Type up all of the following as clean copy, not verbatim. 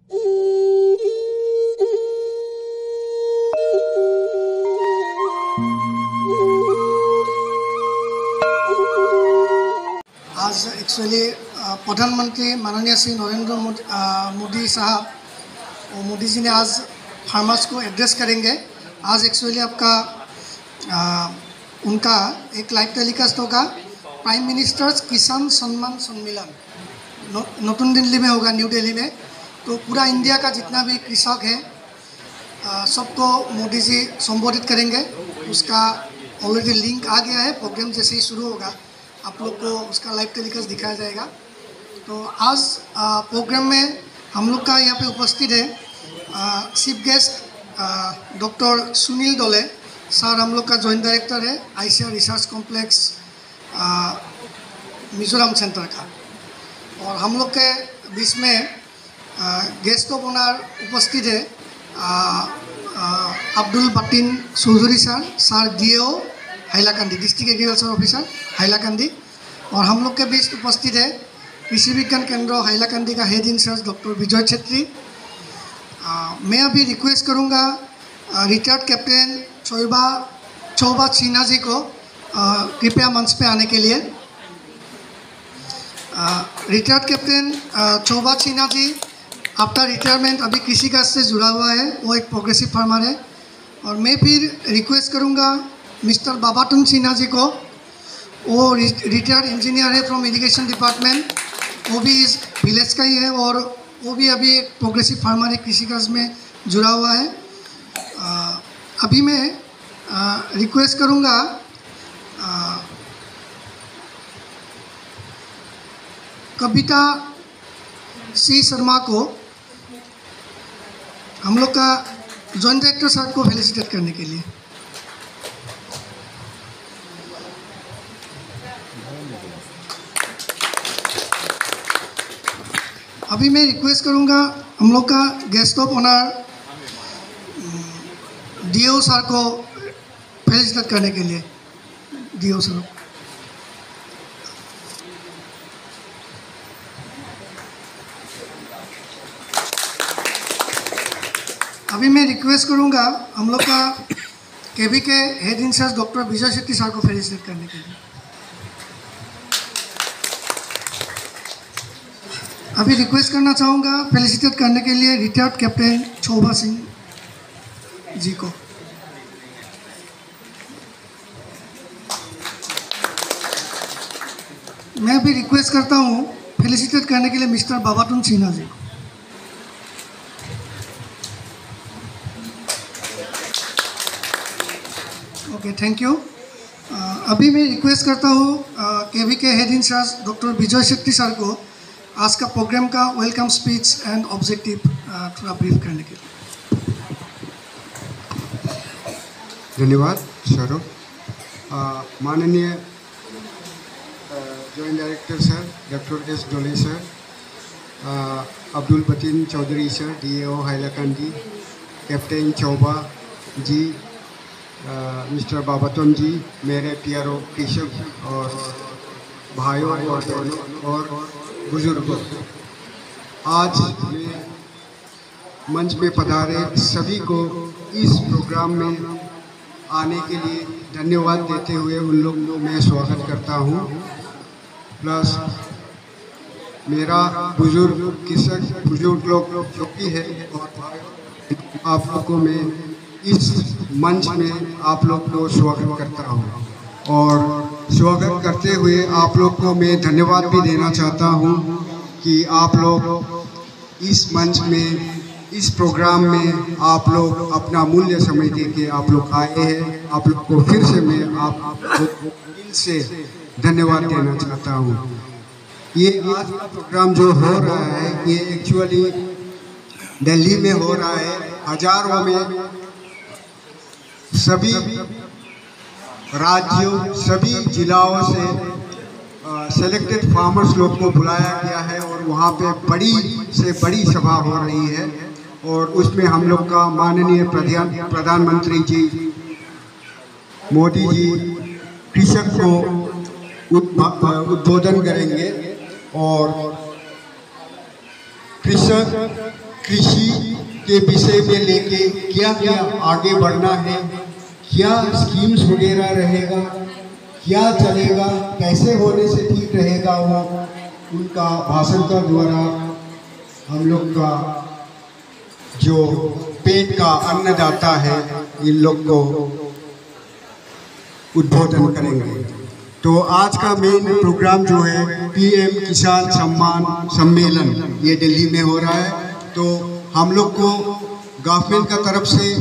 आज एक्चुअली प्रधानमंत्री माननीय श्री नरेंद्र मोदी साहब और मोदी जी ने आज फार्मर्स को एड्रेस करेंगे। आज एक्चुअली आपका उनका एक लाइव टेलीकास्ट होगा, प्राइम मिनिस्टर्स किसान सम्मान सम्मेलन नतून दिल्ली में होगा, न्यू दिल्ली में। तो पूरा इंडिया का जितना भी कृषक है सबको मोदी जी संबोधित करेंगे। उसका ऑलरेडी लिंक आ गया है, प्रोग्राम जैसे ही शुरू होगा आप लोग को उसका लाइव टेलीकास्ट दिखाया जाएगा। तो आज प्रोग्राम में हम लोग का यहाँ पे उपस्थित है chief guest doctor Sunil Dole sir, हम लोग का जॉइंट डायरेक्टर है ICAR research complex Mizoram centre का। और हम लोग के बीच में गेस्ट ऑफ ऑनर उपस्थित है Abdul Batin Chowdhury sir DAO Hailakandi, district agriculture officer Hailakandi. और हम लोग के बीच उपस्थित है कृषि विज्ञान केंद्र हाइलाकांदी का head incharge doctor Vijay Chhetri. मैं अभी रिक्वेस्ट करूंगा रिटायर्ड कैप्टन चौबा सिन्हा जी को कृपया मंच पे आने के लिए। Retired captain चौबा Sinha ji after retirement अभी कृषि कार्य से जुड़ा हुआ है, वो एक प्रोग्रेसिव फार्मर है। और मैं फिर रिक्वेस्ट करूंगा मिस्टर बाबातुन सिन्हा जी को, वो रिटायर्ड इंजीनियर है फ्रॉम इरिगेशन डिपार्टमेंट, वो भी इस विलेज का ही है और वो भी अभी एक प्रोग्रेसिव फार्मर है, कृषि कार्य में जुड़ा हुआ है। अभी मैं रिक्वेस्ट करूंगा कविता सी शर्मा को, हम लोग का जॉइंट डायरेक्टर सर को फेलिसिटेट करने के लिए। अभी मैं रिक्वेस्ट करूंगा हम लोग का guest of honour DAO sir को फेलिसिटेट करने के लिए। DAO सर, अभी मैं रिक्वेस्ट करूंगा हम लोग का KVK head incharge doctor Vijay Chhetri sir को फेलिसिटेट करने के लिए। अभी रिक्वेस्ट करना चाहूँगा फेलिसिटेट करने के लिए रिटायर्ड कैप्टन चौबा सिंह जी को। मैं भी रिक्वेस्ट करता हूँ फेलिसिटेट करने के लिए मिस्टर बाबातुन सिन्हा जी को। Okay, thank you. अभी मैं रिक्वेस्ट करता हूँ KVK head incharge doctor Vijay Chhetri sir को आज का प्रोग्राम का वेलकम स्पीच एंड ऑब्जेक्टिव थोड़ा ब्रीफ करने के लिए। धन्यवाद सर। माननीय joint director sir doctor S Dole sir, Abdul Batin Chowdhury sir DAO Hailakandi, captain Chouba ji, mister Babatun ji, मेरे प्यारो कृषक और भाइयों और बहनों और बुजुर्गों, आज मंच में पधारे सभी को इस प्रोग्राम में आने के लिए धन्यवाद देते हुए उन लोग को मैं स्वागत करता हूं। प्लस मेरा बुजुर्ग कृषक बुजुर्ग लोग जो भी है और आप लोग को मैं इस मंच में आप लोग को स्वागत करता हूं। और स्वागत करते हुए आप लोग को मैं धन्यवाद भी देना चाहता हूं कि आप लोग इस मंच में, इस प्रोग्राम में आप लोग अपना मूल्य समय दे के आप लोग आए हैं। आप लोग को फिर से मैं आप दिल से धन्यवाद देना चाहता हूं। ये आज का प्रोग्राम जो हो रहा है ये एक्चुअली दिल्ली में हो रहा है। हजारों में सभी राज्यों, सभी जिलाओं से सेलेक्टेड फार्मर्स लोग को बुलाया गया है और वहाँ पे बड़ी से बड़ी सभा हो रही है। और उसमें हम लोग का माननीय प्रधानमंत्री जी मोदी जी कृषक को उद्बोधन करेंगे और कृषि के विषय में लेके क्या क्या आगे बढ़ना है, क्या स्कीम्स वगैरह रहेगा, क्या चलेगा, कैसे होने से ठीक रहेगा, वो उनका भाषण का द्वारा हम लोग का जो पेट का अन्नदाता है इन लोग को उद्बोधन करेंगे। तो आज का मेन प्रोग्राम जो है पीएम किसान सम्मान सम्मेलन, ये दिल्ली में हो रहा है। तो हम लोग को गवर्नमेंट का तरफ से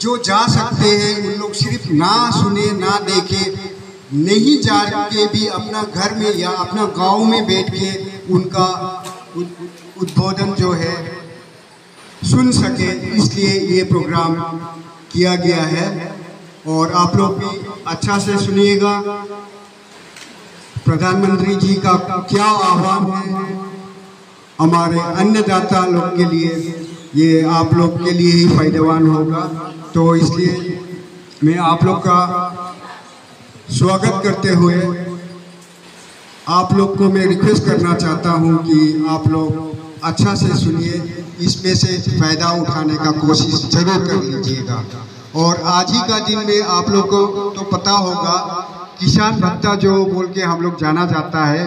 जो जा सकते हैं उन लोग सिर्फ ना सुने ना देखे, नहीं जा के भी अपना घर में या अपना गांव में बैठ के उनका उद्बोधन जो है सुन सके, इसलिए ये प्रोग्राम किया गया है। और आप लोग भी अच्छा से सुनिएगा। प्रधानमंत्री जी का क्या आह्वान है हमारे अन्नदाता लोग के लिए, ये आप लोग के लिए ही फायदेवान होगा। तो इसलिए मैं आप लोग का स्वागत करते हुए आप लोग को मैं रिक्वेस्ट करना चाहता हूं कि आप लोग अच्छा से सुनिए, इसमें से फ़ायदा उठाने का कोशिश जरूर कर लीजिएगा। और आज ही का दिन में आप लोग को तो पता होगा, किसान भत्ता जो बोल के हम लोग जाना जाता है,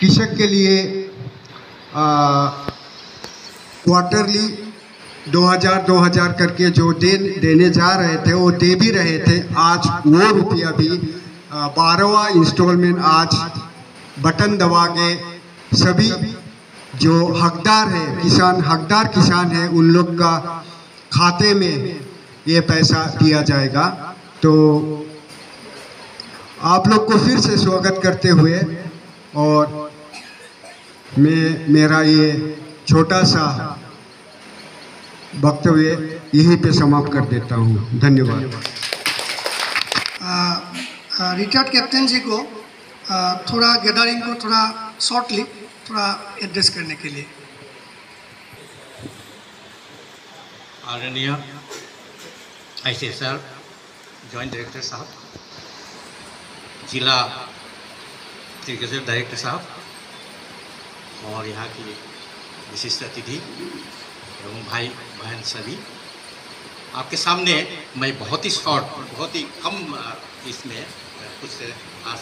कृषक के लिए क्वार्टरली 2000 करके जो देने जा रहे थे वो दे भी रहे थे। आज वो रुपया भी 12वां इंस्टॉलमेंट आज बटन दबा के सभी जो हकदार है, हकदार किसान है, उन लोग का खाते में ये पैसा दिया जाएगा। तो आप लोग को फिर से स्वागत करते हुए और मैं मेरा ये छोटा सा वक्तव्य यहीं पे समाप्त कर देता हूँ। धन्यवाद। रिटायर्ड कैप्टन जी को थोड़ा गैदरिंग को थोड़ा शॉर्टली थोड़ा एड्रेस करने के लिए। आदरणीय ICSR जॉइंट डायरेक्टर साहब, जिला एग्रीकल्चर डायरेक्टर साहब और यहाँ की विशिष्ट अतिथि एवं भाई बहन सभी, आपके सामने मैं बहुत ही शॉर्ट, बहुत ही कम इसमें कुछ आज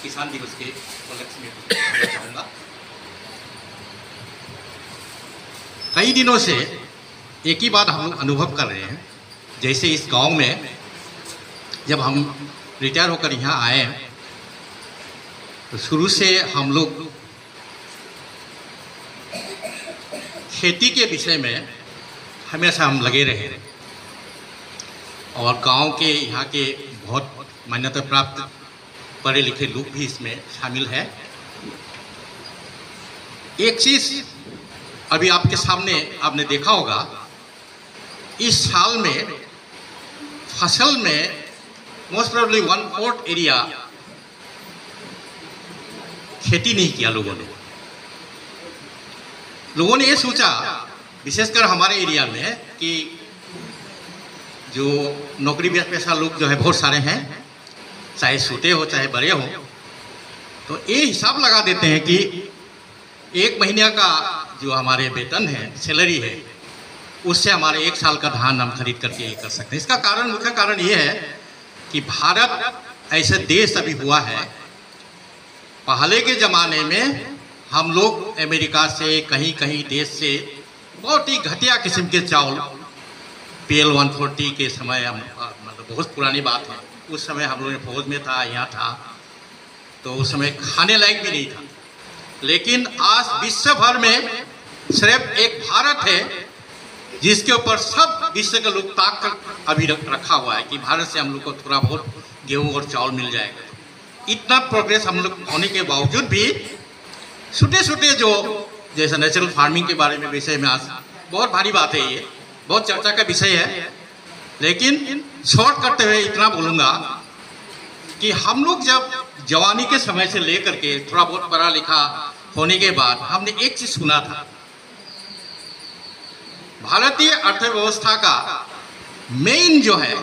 किसान दिवस के उपलक्ष्य में कहना चाहूँगा। कई दिनों से एक ही बात हम लोग अनुभव कर रहे हैं। जैसे इस गांव में जब हम रिटायर होकर यहाँ आए तो शुरू से हम लोग खेती के विषय में हमेशा हम लगे रहे और गांव के यहाँ के बहुत मान्यता प्राप्त पढ़े लिखे लोग भी इसमें शामिल है। एक चीज़ अभी आपके सामने आपने देखा होगा, इस साल में फसल में मोस्ट प्रोबेबली 1/4 एरिया खेती नहीं किया लोगों ने ये सोचा, विशेषकर हमारे एरिया में, कि जो नौकरी पेशा लोग जो है बहुत सारे हैं, चाहे छोटे हो चाहे बड़े हो, तो ये हिसाब लगा देते हैं कि एक महीने का जो हमारे वेतन है, सैलरी है, उससे हमारे एक साल का धान हम खरीद करके ये कर सकते हैं। इसका कारण, मुख्य कारण ये है कि भारत ऐसे देश अभी हुआ है, पहले के ज़माने में हम लोग अमेरिका से कहीं कहीं देश से बहुत ही घटिया किस्म के चावल, PL 140 के समय, मतलब बहुत पुरानी बात है, उस समय हम लोग फौज में था, यहाँ था, तो उस समय खाने लायक भी नहीं था। लेकिन आज विश्व भर में सिर्फ एक भारत है जिसके ऊपर सब विश्व के लोग ताक कर अभी रखा हुआ है कि भारत से हम लोग को थोड़ा बहुत गेहूँ और चावल मिल जाएगा। इतना प्रोग्रेस हम लोग होने के बावजूद भी छोटे छोटे जो जैसे नेचुरल फार्मिंग के बारे में विषय में आज बहुत भारी बात है, ये बहुत चर्चा का विषय है। लेकिन शॉर्ट करते हुए इतना बोलूँगा कि हम लोग जब जवानी के समय से लेकर के थोड़ा बहुत पढ़ा लिखा होने के बाद हमने एक चीज़ सुना था, भारतीय अर्थव्यवस्था का मेन जो है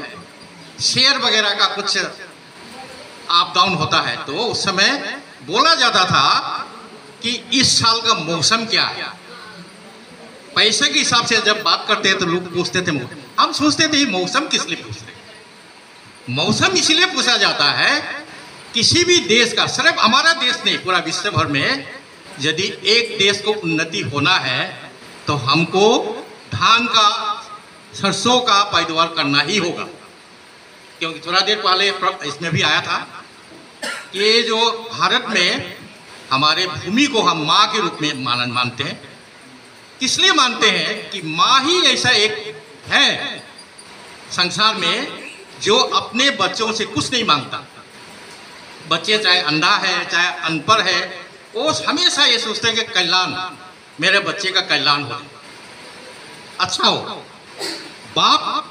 शेयर वगैरह का कुछ अप डाउन होता है, तो उस समय बोला जाता था कि इस साल का मौसम क्या है, पैसे के हिसाब से जब बात करते हैं तो लोग पूछते थे, हम सोचते थे मौसम किस लिए पूछते हैं। मौसम इसलिए पूछा जाता है, किसी भी देश का, सिर्फ हमारा देश नहीं पूरा विश्व भर में यदि एक देश को उन्नति होना है तो हमको धान का, सरसों का पैदावार करना ही होगा। क्योंकि थोड़ा देर पहले इसमें भी आया था कि ये जो भारत में हमारे भूमि को हम माँ के रूप में मानते हैं। किस लिए मानते हैं कि माँ ही ऐसा एक है संसार में जो अपने बच्चों से कुछ नहीं मांगता। बच्चे चाहे अंधा है चाहे अनपढ़ है, वो हमेशा ये सोचते हैं कि कल्याण, मेरे बच्चे का कल्याण हो, अच्छा हो। बाप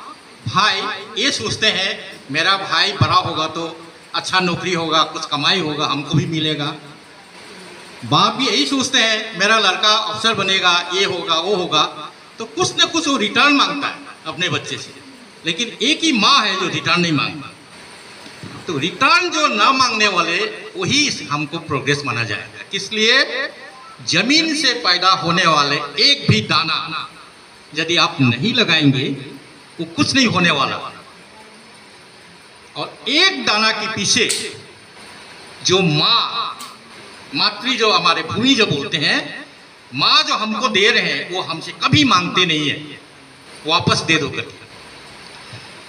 भाई ये सोचते हैं मेरा भाई बड़ा होगा तो अच्छा नौकरी होगा, कुछ कमाई होगा, हमको भी मिलेगा। बाप भी यही सोचते हैं मेरा लड़का अफसर बनेगा, ये होगा वो होगा, तो कुछ न कुछ वो रिटर्न मांगता है अपने बच्चे से। लेकिन एक ही माँ है जो रिटर्न नहीं मांगता। तो रिटर्न जो ना मांगने वाले वही हमको प्रोग्रेस माना जाएगा। इसलिए जमीन से पैदा होने वाले एक भी दाना यदि आप नहीं लगाएंगे वो कुछ नहीं होने वाला। और एक दाना के पीछे जो मातृ जो हमारे भूमि जो बोलते हैं, माँ जो हमको दे रहे हैं वो हमसे कभी मांगते नहीं है, वापस दे दो करके।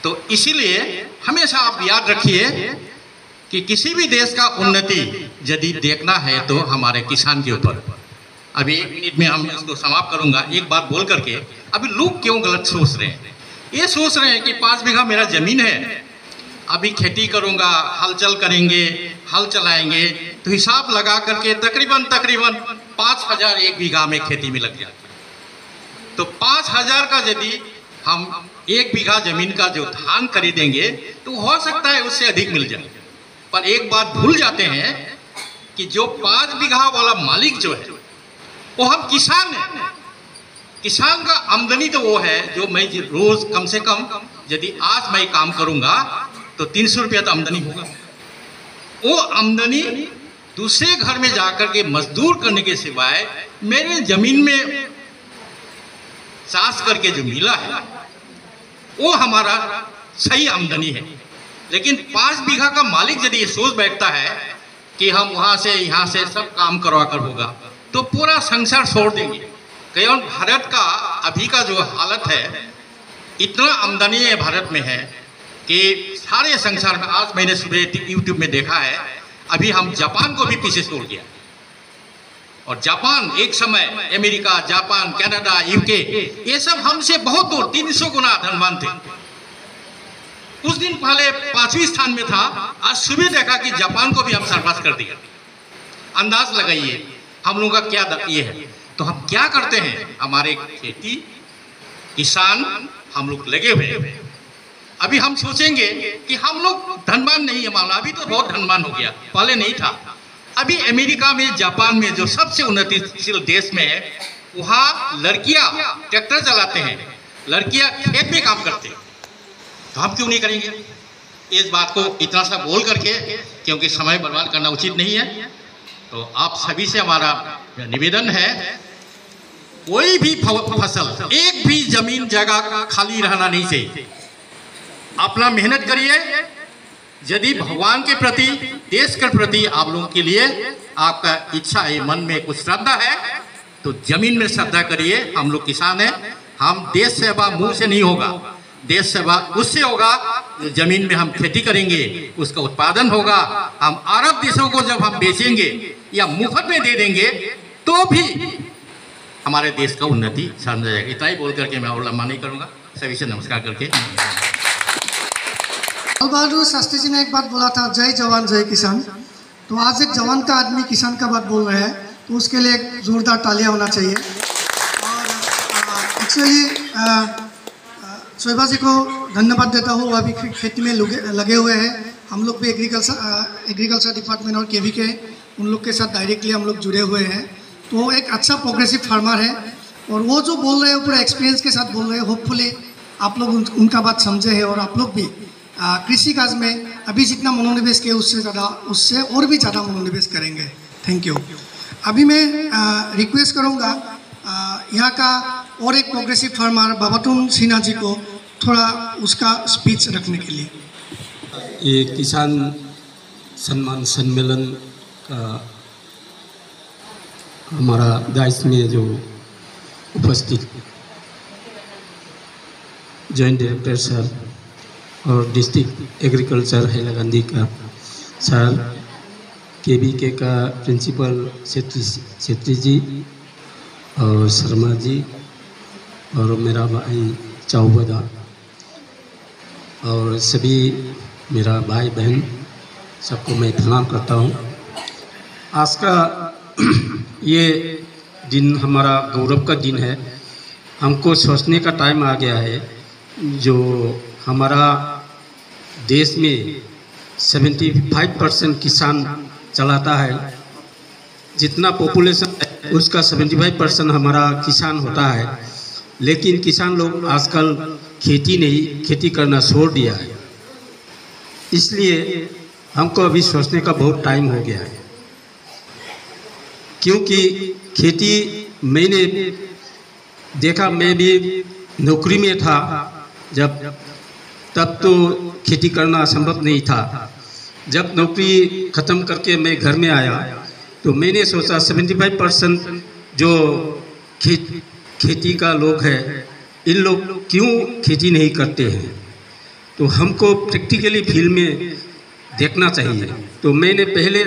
तो इसीलिए हमेशा आप याद रखिए कि किसी भी देश का उन्नति यदि देखना है तो हमारे किसान के ऊपर। अभी 1 मिनट में हम इसको समाप्त करूंगा एक बात बोल करके। अभी लोग क्यों गलत सोच रहे हैं? ये सोच रहे हैं कि 5 बीघा मेरा जमीन है, अभी खेती करूंगा, हल करेंगे, हल चलाएंगे, तो हिसाब लगा करके तकरीबन 5,000 1 बीघा में खेती में लग जाता है। तो 5,000 का यदि हम 1 बीघा जमीन का जो धान खरीदेंगे तो हो सकता है उससे अधिक मिल जाए। पर एक बात भूल जाते हैं कि जो 5 बीघा वाला मालिक जो है वो हम किसान हैं। किसान का आमदनी तो वो है जो मैं रोज कम से कम यदि आज मैं काम करूंगा तो 300 रुपया तो आमदनी होगा। वो आमदनी दूसरे घर में जाकर के मजदूर करने के सिवाय मेरे जमीन में चाष करके जो मिला है वो हमारा सही आमदनी है। लेकिन 5 बीघा का मालिक यदि ये सोच बैठता है कि हम वहाँ से यहाँ से सब काम करवा कर होगा तो पूरा संसार छोड़ देंगे। केवल भारत का अभी का जो हालत है, इतना आमदनी है भारत में है कि सारे संसार में, आज मैंने सुबह यूट्यूब में देखा है, अभी हम जापान को भी पीछे छोड़ दिया। और जापान एक समय अमेरिका, जापान, कनाडा, यूके ये सब हमसे बहुत दूर 300 गुना धनवान थे। कुछ दिन पहले 5वें स्थान में था, आज सुबह देखा कि जापान को भी हम सरपास कर दिया। अंदाज लगाइए हम लोगों का क्या ये है। तो हम क्या करते हैं, हमारे खेती किसान हम लोग लगे हुए हैं। अभी हम सोचेंगे कि हम लोग धनवान नहीं है, माना अभी तो बहुत धनवान हो गया, पहले नहीं था। अभी अमेरिका में, जापान में जो सबसे उन्नतिशील देश में है, वहाँ लड़कियाँ ट्रैक्टर चलाते हैं, लड़कियाँ खेत में काम करते हैं। तो हम क्यों नहीं करेंगे? इस बात को इतना सा बोल करके, क्योंकि समय बर्बाद करना उचित नहीं है, तो आप सभी से हमारा निवेदन है, कोई भी फसल, एक भी जमीन जगह खाली रहना नहीं चाहिए। अपना मेहनत करिए। यदि भगवान के प्रति, देश के प्रति आप लोगों के लिए आपका इच्छा है, मन में कुछ श्रद्धा है, तो जमीन में श्रद्धा करिए। हम लोग किसान हैं, हम देश सेवा मुंह से नहीं होगा, देश सेवा उससे होगा जमीन में हम खेती करेंगे, उसका उत्पादन होगा। हम अरब देशों को जब हम बेचेंगे या मुफ्त में दे देंगे तो भी हमारे देश का उन्नति सामने जाएगा। इतना ही बोल करके मैं और लंबा नहीं करूँगा। सभी से नमस्कार करके। लाल बहादुर शास्त्री जी ने एक बात बोला था, जय जवान जय किसान। तो आज एक जवान का आदमी किसान का बात बोल रहे हैं, तो उसके लिए एक जोरदार तालियां होना चाहिए। और एक्चुअली शोभा जी को धन्यवाद देता हूँ, अभी खेती में लगे हुए हैं। हम लोग भी एग्रीकल्चर डिपार्टमेंट और केवीके उन लोग के साथ डायरेक्टली हम लोग जुड़े हुए हैं। तो एक अच्छा प्रोग्रेसिव फार्मर है, और वो जो बोल रहे हैं पूरा एक्सपीरियंस के साथ बोल रहे हैं। होपफुली आप लोग उनका बात समझे हैं, और आप लोग भी कृषि कार्य में अभी जितना मनोनिवेश किया उससे और भी ज़्यादा मनोनिवेश करेंगे। Thank you. अभी मैं रिक्वेस्ट करूँगा यहाँ का और एक प्रोग्रेसिव फार्मर बाबातुन सिन्हा जी को थोड़ा उसका स्पीच रखने के लिए। ये किसान सम्मान सम्मेलन का हमारा दाइस में जो उपस्थित जॉइंट डायरेक्टर सर और डिस्ट्रिक्ट एग्रीकल्चर हैलाकंदी का सर, KVK का प्रिंसिपल छेत्री जी और शर्मा जी और मेरा भाई चौबदा और सभी मेरा भाई बहन सबको मैं प्रणाम करता हूँ। आज का ये दिन हमारा गौरव का दिन है। हमको सोचने का टाइम आ गया है, जो हमारा देश में 75% किसान चलाता है। जितना पॉपुलेशन है उसका 75% हमारा किसान होता है, लेकिन किसान लोग आजकल खेती करना छोड़ दिया है। इसलिए हमको अभी सोचने का बहुत टाइम हो गया है, क्योंकि खेती मैंने देखा, मैं भी नौकरी में था जब, तब तो खेती करना संभव नहीं था। जब नौकरी ख़त्म करके मैं घर में आया तो मैंने सोचा 75% जो खेती का लोग है, इन लोग क्यों खेती नहीं करते हैं, तो हमको प्रैक्टिकली फील्ड में देखना चाहिए। तो मैंने पहले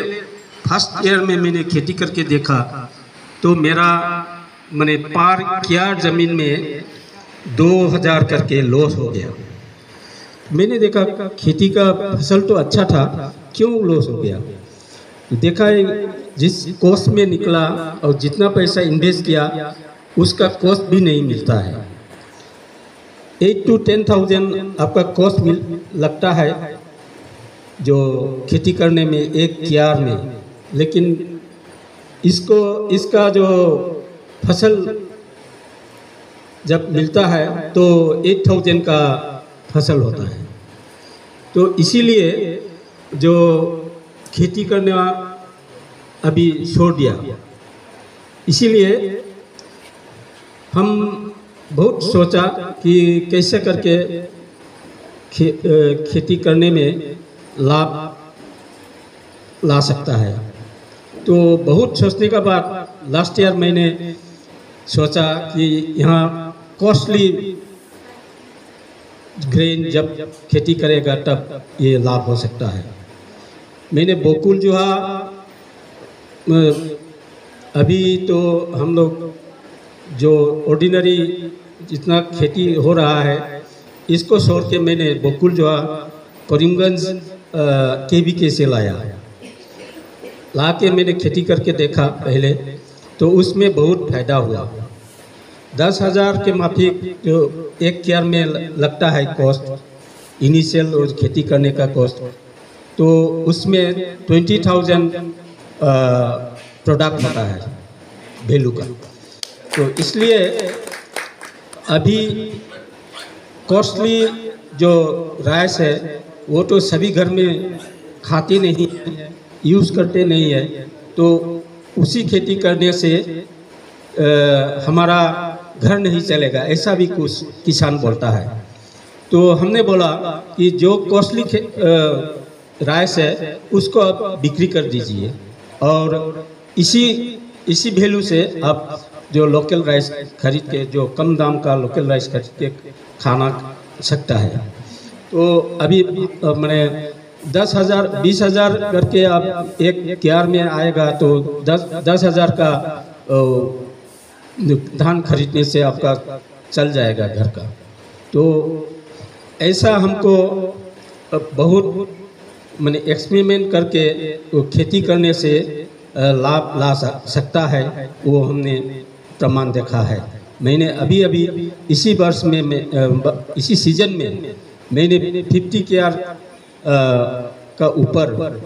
फर्स्ट ईयर में मैंने खेती करके देखा, तो मेरा मैंने पार किया ज़मीन में 2000 करके लॉस हो गया। मैंने देखा खेती का फसल तो अच्छा था, क्यों लॉस हो गया। देखा जिस कॉस्ट में निकला और जितना पैसा इन्वेस्ट किया उसका कॉस्ट भी नहीं मिलता है। 8 to 10,000 आपका कॉस्ट लगता है जो खेती करने में एक क्यार में, लेकिन इसका जो फसल जब मिलता है तो 8,000 का फसल होता है। तो इसीलिए जो खेती करने अभी छोड़ दिया। इसीलिए हम बहुत सोचा कि कैसे करके खेती करने में लाभ ला सकता है। तो बहुत सोचने के बाद लास्ट ईयर मैंने सोचा कि यहाँ कॉस्टली ग्रेन जब खेती करेगा तब ये लाभ हो सकता है। मैंने बकुल जोहा, अभी तो हम लोग जो ऑर्डिनरी जितना खेती हो रहा है इसको छोड़ के मैंने बकुल जोहा करीमगंज KVK से ला के मैंने खेती करके देखा पहले, तो उसमें बहुत फायदा हुआ। 10,000 के माफिक जो एक क्यार में लगता है कॉस्ट, इनिशियल और खेती करने का कॉस्ट, तो उसमें 20,000 प्रोडक्ट होता है वैल्यू का। तो इसलिए अभी कॉस्टली जो राइस है वो तो सभी घर में खाते नहीं है, यूज़ करते नहीं है। तो उसी खेती करने से हमारा घर नहीं चलेगा, ऐसा भी कुछ किसान बोलता है। तो हमने बोला कि जो कॉस्टली राइस है उसको आप बिक्री कर दीजिए और इसी वैल्यू से आप जो लोकल राइस खरीद के, जो कम दाम का लोकल राइस खरीद के खाना सकता है। तो अभी मैंने 10,000 20,000 करके आप एक क्यार में आएगा तो 10,000 का धान खरीदने से आपका चल जाएगा घर का। तो ऐसा हमको बहुत मैंने एक्सपेरिमेंट करके खेती करने से लाभ ला सकता है, वो हमने प्रमाण देखा है। मैंने अभी इसी वर्ष में इसी सीजन में मैंने 50 क्यार का ऊपर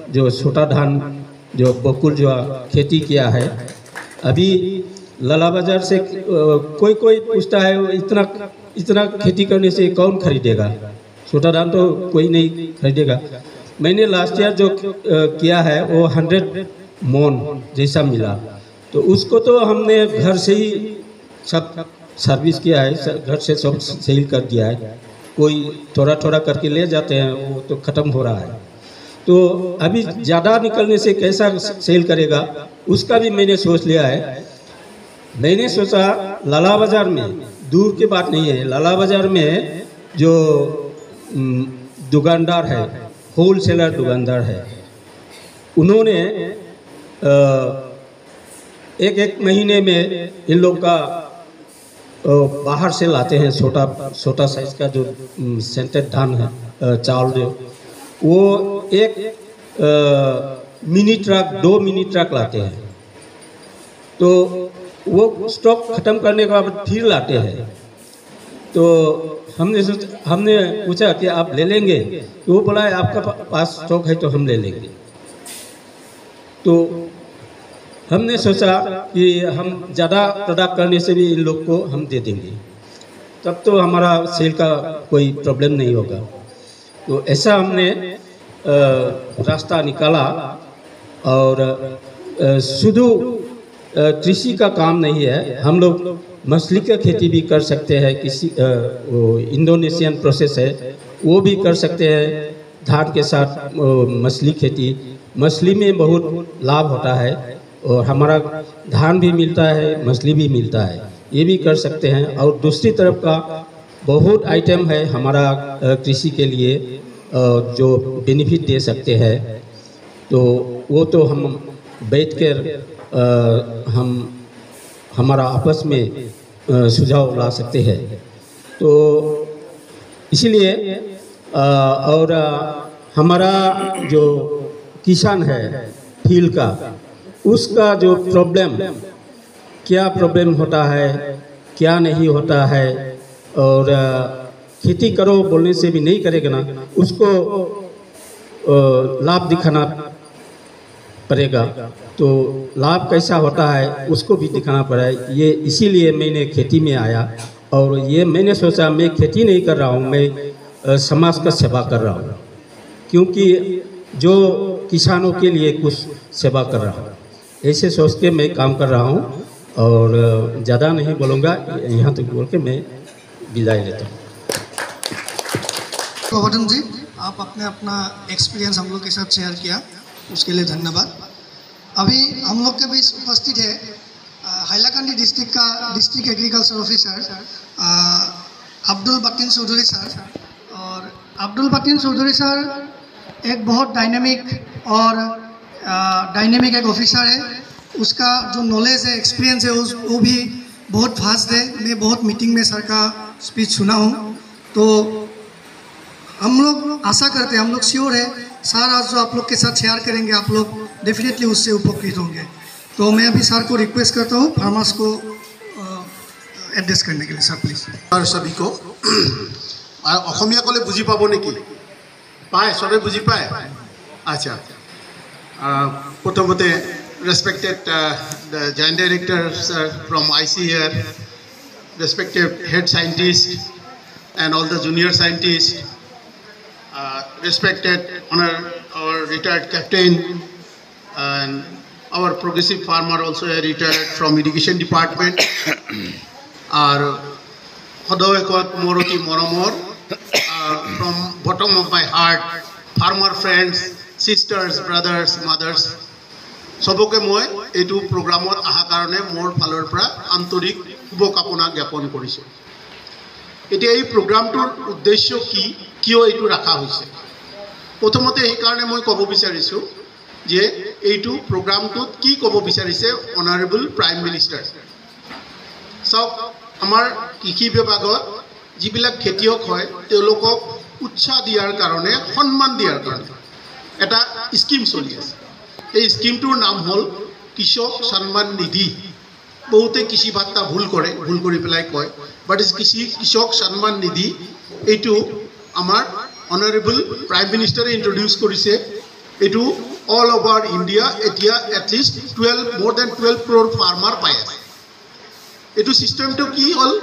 जो छोटा धान जो बकुल जो खेती किया है। अभी लाला बाजार से कोई पूछता है इतना खेती करने से कौन खरीदेगा, छोटा धान तो कोई नहीं खरीदेगा। मैंने लास्ट ईयर जो किया है वो 100 मोन जैसा मिला, तो उसको तो हमने घर से ही सब सर्विस किया है, घर से सब सेल कर दिया है। कोई थोड़ा थोड़ा करके ले जाते हैं, वो तो ख़त्म हो रहा है। तो अभी ज़्यादा निकलने से कैसा सेल करेगा उसका भी मैंने सोच लिया है। मैंने सोचा लाला बाज़ार में, दूर की बात नहीं है, लाला बाज़ार में जो दुकानदार है, होल सेलर दुकानदार है, उन्होंने एक महीने में इन लोग का बाहर से लाते हैं छोटा साइज का जो सेंटेड धान है, चावल जो, वो एक मिनी ट्रक 2 मिनी ट्रक लाते हैं। तो वो स्टॉक ख़त्म करने के बाद फिर लाते हैं। तो हमने पूछा कि आप ले लेंगे, तो वो बोला आपका पास स्टॉक है तो हम ले लेंगे। तो हमने सोचा कि हम ज़्यादा प्रोडक्ट करने से भी इन लोग को हम दे देंगे, तब तो हमारा सेल का कोई प्रॉब्लम नहीं होगा। तो ऐसा हमने रास्ता निकाला। और शुद्ध कृषि का काम नहीं है, हम लोग मछली का खेती भी कर सकते हैं। किसी वो इंडोनेशियन प्रोसेस है, वो भी कर सकते हैं। धान के साथ मछली खेती, मछली में बहुत लाभ होता है और हमारा धान भी मिलता है, मछली भी मिलता है, ये भी कर सकते हैं। और दूसरी तरफ का बहुत आइटम है हमारा कृषि के लिए जो बेनिफिट दे सकते हैं। तो वो तो हम बैठ कर हम हमारा आपस में सुझाव ला सकते हैं। तो इसलिए और हमारा जो किसान है फील्ड का, उसका जो प्रॉब्लम, क्या प्रॉब्लम होता है, क्या नहीं होता है, और खेती करो बोलने से भी नहीं करेगा ना, उसको लाभ दिखाना पड़ेगा। तो लाभ कैसा होता है उसको भी दिखाना पड़ेगा। ये इसीलिए मैंने खेती में आया। और ये मैंने सोचा मैं खेती नहीं कर रहा हूँ, मैं समाज का सेवा कर रहा हूँ, क्योंकि जो किसानों के लिए कुछ सेवा कर रहा हूँ, ऐसे सोच के मैं काम कर रहा हूँ। और ज़्यादा नहीं बोलूँगा, यहाँ तक बोल के मैं विदाई लेता हूँ। गोवर्धन जी, आप अपना एक्सपीरियंस हम लोग के साथ शेयर किया, उसके लिए धन्यवाद। अभी हम लोग के बीच उपस्थित है हाइलाकांडी डिस्ट्रिक्ट का district agriculture officer Abdul Batin Chowdhury sir. और अब्दुल बतीन चौधरी सर एक बहुत डायनेमिक एक ऑफिसर है। उसका जो नॉलेज है, एक्सपीरियंस है, वो भी बहुत फास्ट है। मैं बहुत मीटिंग में सर का स्पीच सुना हूँ। तो हम लोग आशा करते हैं, हम लोग श्योर है सर आज जो आप लोग के साथ शेयर करेंगे, आप लोग डेफिनेटली उससे उपकृत होंगे। तो मैं अभी सर को रिक्वेस्ट करता हूँ फार्मर्स को एड्रेस करने के लिए। Sir please. सभी को অসমীয়া ক'লে বুজি পাব নেকি? পায়, সবে বুজি পায়? আচ্ছা, প্ৰথমতে respected joint director from IC here, respected head scientist and all the junior scientists, respected honor our retired captain and our progressive farmer also a retired from irrigation department. Our Hodoekot Moroti Moromor, from bottom of my heart, farmer friends, sisters, brothers, mothers, সবকে মই এইটো প্ৰগ্ৰামত অহা কাৰণে মোৰ ফালৰ পৰা আন্তৰিক শুভকামনা জ্ঞাপন কৰিছোঁ। এতিয়া এই প্ৰগ্ৰামটোৰ উদ্দেশ্য কি, কিয় এইটো ৰাখা হৈছে? প্ৰথমতে সেইকাৰণে মই ক'ব বিচাৰিছোঁ যে এইটো প্ৰগ্ৰামটোত কি ক'ব বিচাৰিছে অনাৰেবল প্ৰাইম মিনিষ্টাৰ। চাওক, আমাৰ কৃষি বিভাগত যিবিলাক খেতিয়ক হয় তেওঁলোকক উৎসাহ দিয়াৰ কাৰণে, সন্মান দিয়াৰ কাৰণে এটা স্কিম চলি আছে। এই স্কিমটোৰ নাম হ'ল কৃষক সন্মান নিধি। বহুতে কৃষি ভাত্তা ভুল কৰি পেলাই কয়, বাট ইজ কৃষক সন্মান নিধি। এইটো আমাৰ অনাৰেবল প্ৰাইম মিনিষ্টাৰে ইন্ট্ৰডিউচ কৰিছে। এইটো অল ওভাৰ ইণ্ডিয়া এতিয়া at least more than 12 crore farmer পাই আছে। এইটো চিষ্টেমটো কি হ'ল?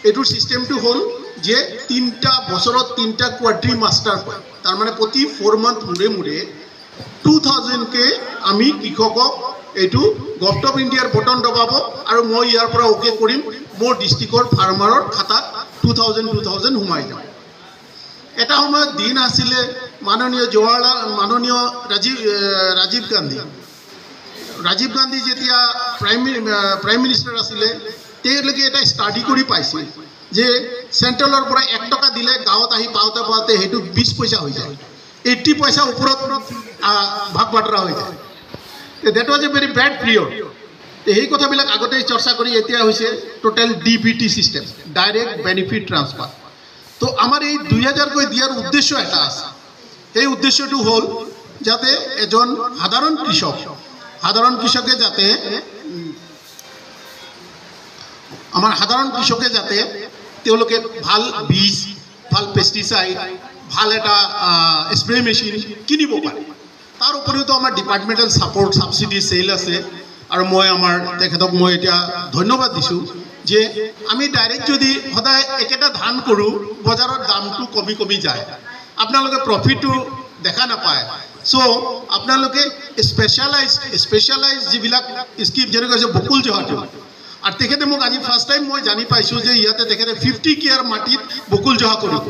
এইটোৰ চিষ্টেমটো হ'ল যে 3টা বছৰত 3টা কোৱাড্ৰি মাষ্টাৰ পায়। তাৰমানে প্ৰতি 4 মান্থ মূৰে 2000 কে আমি কৃষকক এইটো গভৰ্ণমেণ্ট অফ ইণ্ডিয়াৰ বটন দবাব আৰু মই ইয়াৰ পৰা অ'কে কৰিম মোৰ ডিষ্ট্ৰিক্টৰ ফাৰ্মাৰৰ খাতাত 2000 সোমাই যাব। এটা সময়ত দিন আছিলে মাননীয় ৰাজীৱ গান্ধী যেতিয়া প্ৰাইম মিনিষ্টাৰ আছিলে তেওঁলোকে এটা ষ্টাডি কৰি পাইছিল যে চেণ্ট্ৰেলৰ পৰা 1 টকা দিলে গাঁৱত আহি পাওঁতে সেইটো 20 পইচা হৈ যায়, 80 পইচা ওপৰত ভাগ বাটৰা হৈ যায়। That was a very bed period. এই কথাবিলাক আগতেই চৰ্চা কৰি এতিয়া হৈছে টোটেল DBT system, direct benefit transfer. তো আমাৰ এই 2000 কৈ দিয়াৰ উদ্দেশ্য এটা আছে। এই উদ্দেশ্যটো হ'ল যাতে এজন সাধাৰণ কৃষকে যাতে আমাৰ সাধাৰণ কৃষকে যাতে তেওঁলোকে ভাল বীজ, ভাল পেষ্টিচাইড, ভাল এটা স্প্ৰে মেচিন কিনিব পাৰে। তাৰ উপৰিওতো আমাৰ ডিপাৰ্টমেণ্টেল ছাপৰ্ট ছাবচিডি চেল আছে। আৰু মই আমাৰ তেখেতক মই এতিয়া ধন্যবাদ দিছোঁ যে আমি ডাইৰেক্ট যদি সদায় একেটা ধান কৰোঁ বজাৰৰ দামটো কমি যায়, আপোনালোকে প্ৰফিটটো দেখা নাপায়। চ' আপোনালোকে স্পেচিয়েলাইজ যিবিলাক স্কিম যেনেকৈ হৈছে বকুল জহাটো, আৰু তেখেতে মোক আজি ফাৰ্ষ্ট টাইম মই জানি পাইছোঁ যে ইয়াতে তেখেতে 50 কেয়াৰ মাটিত বকুল জহা কৰিব।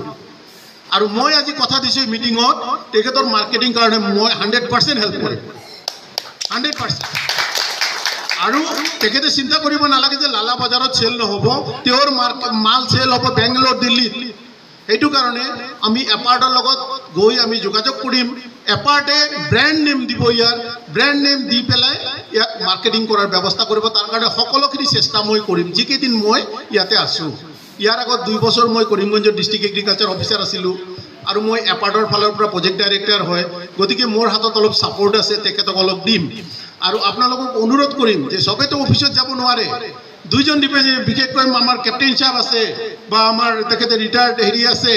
আৰু মই আজি কথা দিছোঁ মিটিঙত তেখেতৰ মাৰ্কেটিং কাৰণে মই 100% হেল্প কৰিম, 100%। আৰু তেখেতে চিন্তা কৰিব নালাগে যে লালা বজাৰত চেল নহ'ব, তেওঁৰ মাল চেল হ'ব বেংগলোৰ, দিল্লীত। সেইটো কাৰণে আমি এপাৰ্টৰ লগত গৈ আমি যোগাযোগ কৰিম, এপাৰ্টে ব্ৰেণ্ড নেম দিব, ইয়াৰ ব্ৰেণ্ড নেম দি পেলাই ইয়াক মাৰ্কেটিং কৰাৰ ব্যৱস্থা কৰিব। তাৰ কাৰণে সকলোখিনি চেষ্টা মই কৰিম যিকেইদিন মই ইয়াতে আছোঁ। ইয়াৰ আগত 2 বছৰ মই কৰিমগঞ্জৰ ডিষ্ট্ৰিক্ট এগ্ৰিকালচাৰ অফিচাৰ আছিলোঁ আৰু মই এপাৰ্টৰ ফালৰ পৰা প্ৰজেক্ট ডাইৰেক্টৰ হয়। গতিকে মোৰ হাতত অলপ ছাপৰ্ট আছে, তেখেতক অলপ দিম। আৰু আপোনালোকক অনুৰোধ কৰিম যে চবেতো অফিচত যাব নোৱাৰে, 2জন বিশেষকৈ আমাৰ কেপ্টেইন চাহাব আছে বা আমাৰ তেখেতে ৰিটায়াৰ্ড আছে,